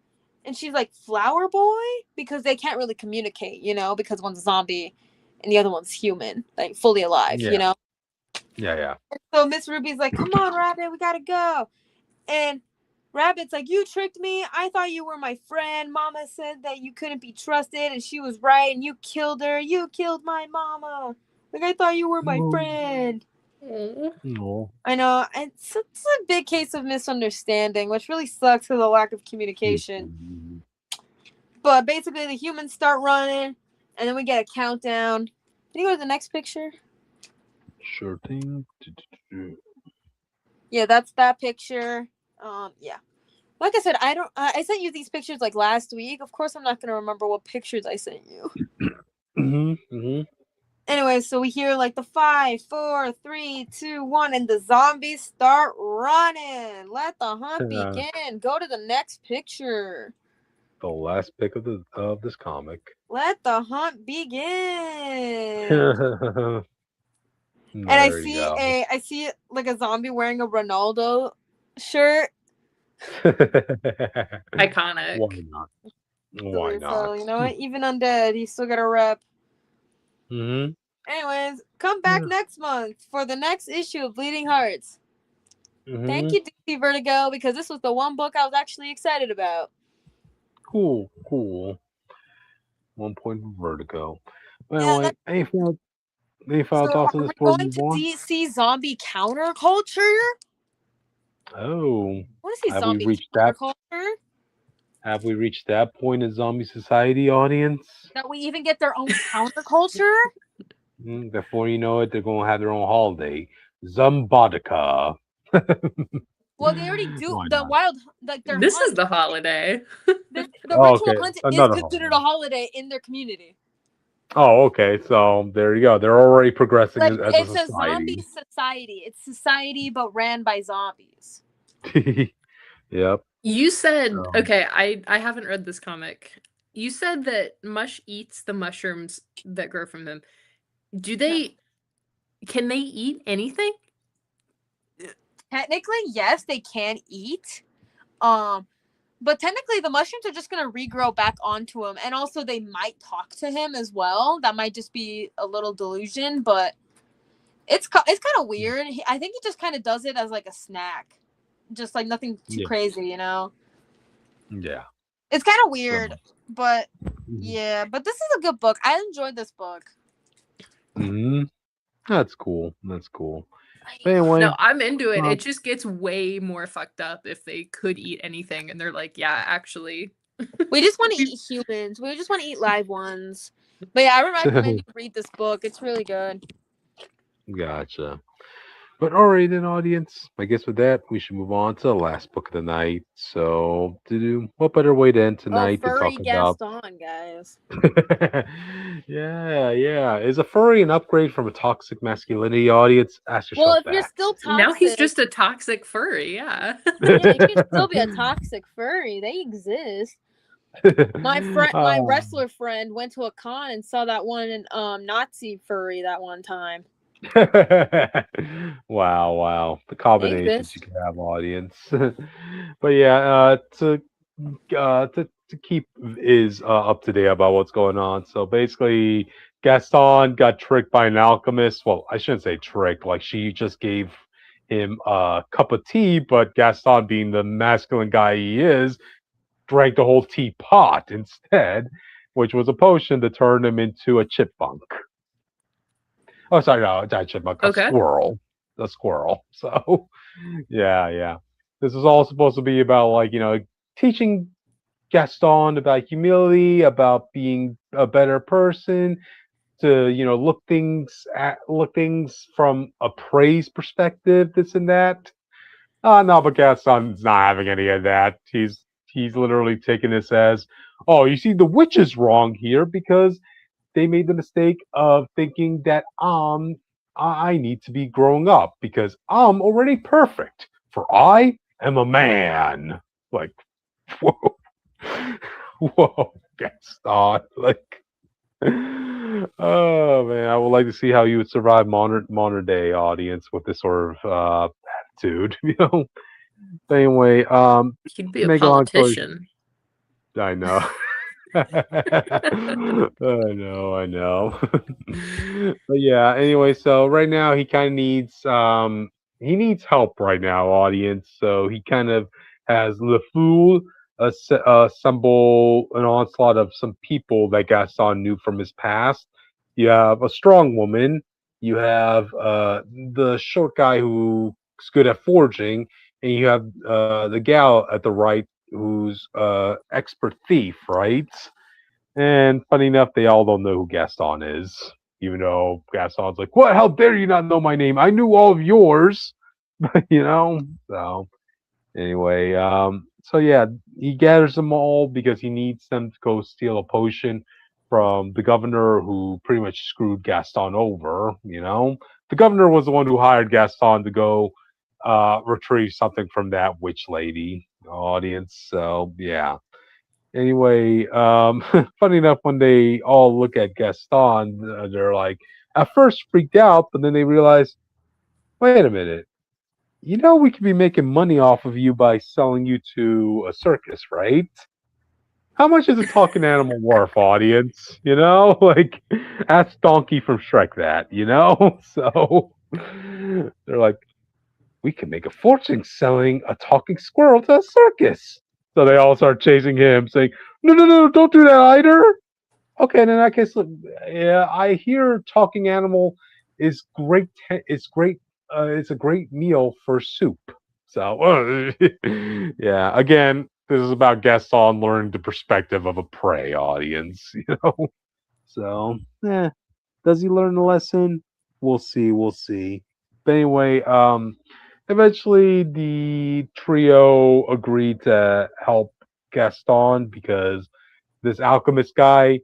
And she's like, Flower Boy? Because they can't really communicate, you know, because one's a zombie and the other one's human, like fully alive, you know? Yeah. So Miss Ruby's like, come on, Rabbit, we gotta go. And Rabbit's like, you tricked me. I thought you were my friend. Mama said that you couldn't be trusted, and she was right, and you killed her. You killed my mama. Like, I thought you were my friend. No. I know. It's a big case of misunderstanding, which really sucks for the lack of communication. But basically, the humans start running, and then we get a countdown. Can you go to the next picture? Sure thing. Yeah, that's that picture. Yeah. Like I said, I sent you these pictures like last week. Of course, I'm not gonna remember what pictures I sent you. Anyway, so we hear like the 5, 4, 3, 2, 1, and the zombies start running. Let the hunt begin. Go to the next picture. The last pick of this comic. Let the hunt begin. And I see like a zombie wearing a Ronaldo shirt. Iconic. Why not? Why not? So, you know what? Even undead, he's still got a rep. Anyways, come back next month for the next issue of Bleeding Hearts. Thank you, DC Vertigo, because this was the one book I was actually excited about. Cool. 1 point for Vertigo. Anyway, any final thoughts on this board? Are we going to DC zombie counterculture? Oh, I want to see zombie counterculture. Have we reached that point in zombie society, audience? That we even get their own counterculture? Before you know it, they're going to have their own holiday, Zombotica. Well, they already do the wild. Like this is the holiday. The ritual hunt is considered a holiday in their community. Oh, okay. So there you go. They're already progressing as a society. It's a zombie society. It's society, but ran by zombies. Yep. You said, okay, I haven't read this comic. You said that Mush eats the mushrooms that grow from them. Can they eat anything? Technically, yes, they can eat. But technically, the mushrooms are just gonna regrow back onto him, and also they might talk to him as well. That might just be a little delusion, but it's kind of weird. I think he just kind of does it as like a snack, just like nothing too crazy, you know. Yeah. It's kind of weird, but yeah. But this is a good book. I enjoyed this book. That's cool. Anyway, no, I'm into it. It just gets way more fucked up if they could eat anything, and they're like, yeah, actually. We just want to eat humans. We just want to eat live ones. But yeah, I recommend you read this book. It's really good. Gotcha. But alright then, audience. I guess with that, we should move on to the last book of the night. So, what better way to end tonight to talk about Gaston, guys. Yeah. Is a furry an upgrade from a toxic masculinity, audience? Ask yourself well, if you're still toxic, now he's just a toxic furry, yeah. You can still be a toxic furry. They exist. My wrestler friend went to a con and saw that one Nazi furry that one time. Wow. The combinations you can have, audience. But yeah, to keep is up to date about what's going on. So basically, Gaston got tricked by an alchemist. Well, I shouldn't say tricked. Like, she just gave him a cup of tea, but Gaston, being the masculine guy he is, drank the whole teapot instead, which was a potion to turn him into a chipmunk. Oh, sorry, no, not chipmunk, a squirrel. A squirrel. So, yeah. This is all supposed to be about, like, teaching Gaston about humility, about being a better person, to, look things from a praise perspective, this and that. No, but Gaston's not having any of that. He's literally taking this as, oh, you see, the witch is wrong here because they made the mistake of thinking that I need to be growing up because I'm already perfect, for I am a man. Like, whoa, Gaston. Like, oh man, I would like to see how you would survive modern day, audience, with this sort of attitude. But anyway, he'd be a politician. I know. I know. But yeah, anyway, so right now he kind of needs he needs help right now, audience. So he kind of has Le Fool assemble an onslaught of some people that Gaston knew from his past. You have a strong woman, you have the short guy who's good at forging, and you have the gal at the right who's expert thief, right? And funny enough, they all don't know who Gaston is, even though Gaston's like, "What? How dare you not know my name? I knew all of yours." you know. So anyway, so yeah, he gathers them all because he needs them to go steal a potion from the governor who pretty much screwed Gaston over. The governor was the one who hired Gaston to go retrieve something from that witch lady audience. So yeah. Anyway, funny enough, when they all look at Gaston, they're like at first freaked out, but then they realize, wait a minute, we could be making money off of you by selling you to a circus, right? How much is a talking animal worth, audience? Like ask Donkey from Shrek that. So they're like, we can make a fortune selling a talking squirrel to a circus. So they all start chasing him, saying, no, no, no, don't do that either. Okay, and in that case, look, yeah, I hear talking animal is great. It's great. It's a great meal for soup. So, yeah, again, this is about Gaston learning the perspective of a prey audience. So, does he learn the lesson? We'll see. We'll see. But anyway, eventually the trio agreed to help Gaston because this alchemist guy,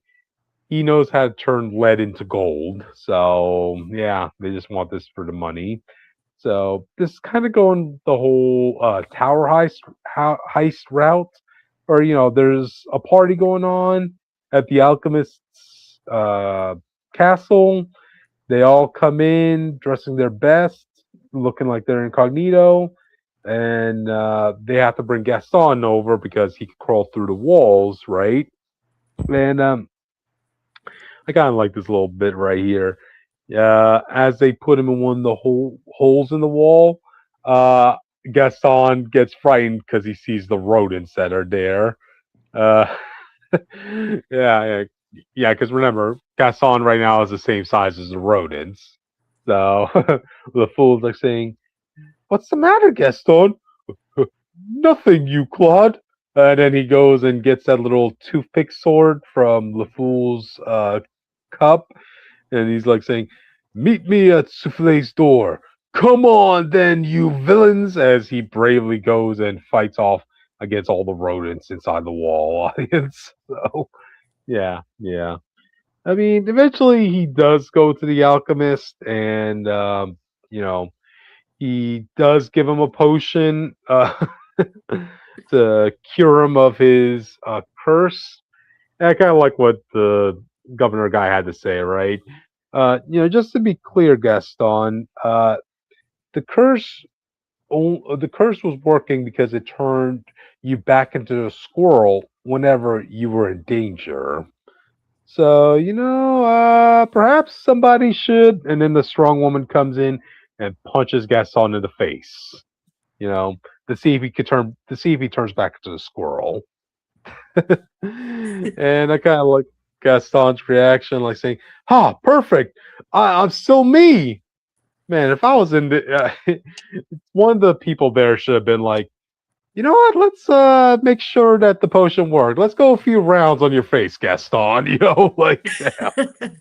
he knows how to turn lead into gold. So yeah, they just want this for the money. So this is kind of going the whole tower heist route, or there's a party going on at the alchemist's castle. They all come in dressing their best, looking like they're incognito, and they have to bring Gaston over because he can crawl through the walls, right? And I kind of like this little bit right here. As they put him in one of the holes in the wall, uh, Gaston gets frightened because he sees the rodents that are there. Uh, yeah, yeah. Because remember, Gaston right now is the same size as the rodents. So the fool's like saying, "What's the matter, Gaston?" "Nothing, you clod." And then he goes and gets that little toothpick sword from the fool's cup, and he's like saying, "Meet me at Souffle's door. Come on, then, you villains!" As he bravely goes and fights off against all the rodents inside the wall audience. So, yeah, yeah. I mean, eventually he does go to the alchemist, and you know, he does give him a potion to cure him of his curse. And I kind of like what the governor guy had to say, right? Just to be clear, Gaston, the curse the curse was working because it turned you back into a squirrel whenever you were in danger. So, perhaps somebody should. And then the strong woman comes in and punches Gaston in the face, you know, to see if he turns back into the squirrel. And I kind of like Gaston's reaction, like saying, "Ha, perfect! I'm still me." Man, if I was in one of the people there should have been like, you know what? Let's make sure that the potion worked. Let's go a few rounds on your face, Gaston. Like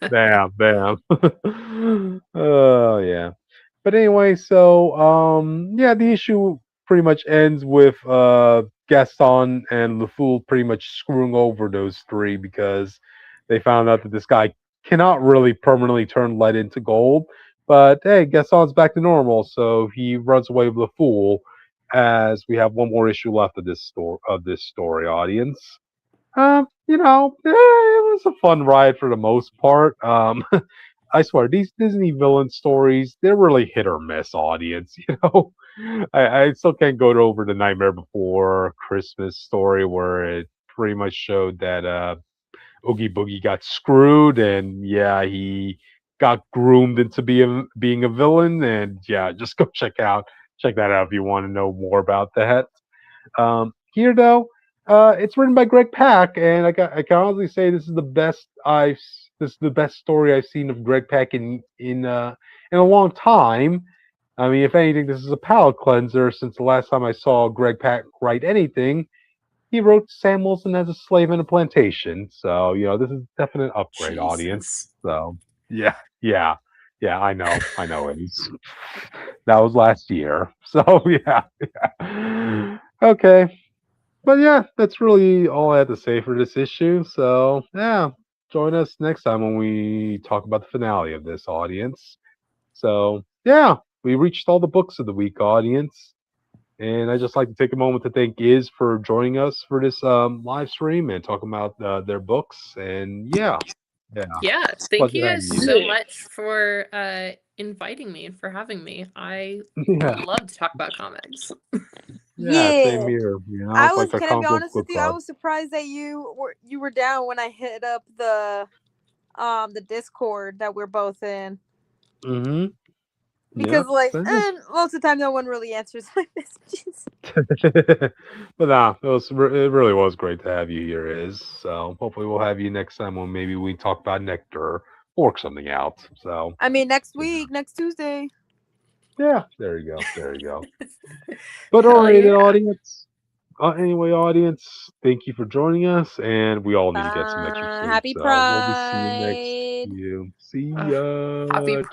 bam, bam, bam. Oh yeah. But anyway, so yeah, the issue pretty much ends with Gaston and LeFou pretty much screwing over those three because they found out that this guy cannot really permanently turn lead into gold. But hey, Gaston's back to normal, so he runs away with LeFou. As we have one more issue left of this story, audience. It was a fun ride for the most part. I swear, these Disney villain stories, they're really hit or miss, audience. I still can't go over the Nightmare Before Christmas story where it pretty much showed that Oogie Boogie got screwed, and yeah, he got groomed into being a villain. And yeah, just go check that out if you want to know more about that. Here though, it's written by Greg Pak, and I can honestly say this is the best story I've seen of Greg Pak in a long time. I mean, if anything, this is a palate cleanser since the last time I saw Greg Pak write anything. He wrote Sam Wilson as a slave in a plantation, so this is definite upgrade audience. Jesus. So yeah, I know it is. That was last year, so yeah. Okay, but yeah, that's really all I had to say for this issue. So yeah, join us next time when we talk about the finale of this audience. So yeah, we reached all the books of the week, audience. And I just like to take a moment to thank Iz for joining us for this live stream and talking about their books. And yeah, Yeah, it's a thank pleasure you having guys you. so much for inviting me and for having me. I Yeah, love to talk about comics. yeah, same Yeah. here. I It's was like a gonna be comic book honest with book you. I club. was surprised that you were down when I hit up the Discord that we're both in. Mm-hmm. Because Yeah, like same. most of the time no one really answers my messages. But nah, it really was great to have you here, Iz. So hopefully we'll have you next time when maybe we talk about Nectar or work something out. So I mean next yeah. week, next Tuesday. Yeah, there you go. There you go. But all Hell right, yeah. audience. Anyway, audience, thank you for joining us, and we all need to get some extra sleep. Happy So we'll be seeing you next. Pride. See Happy ya.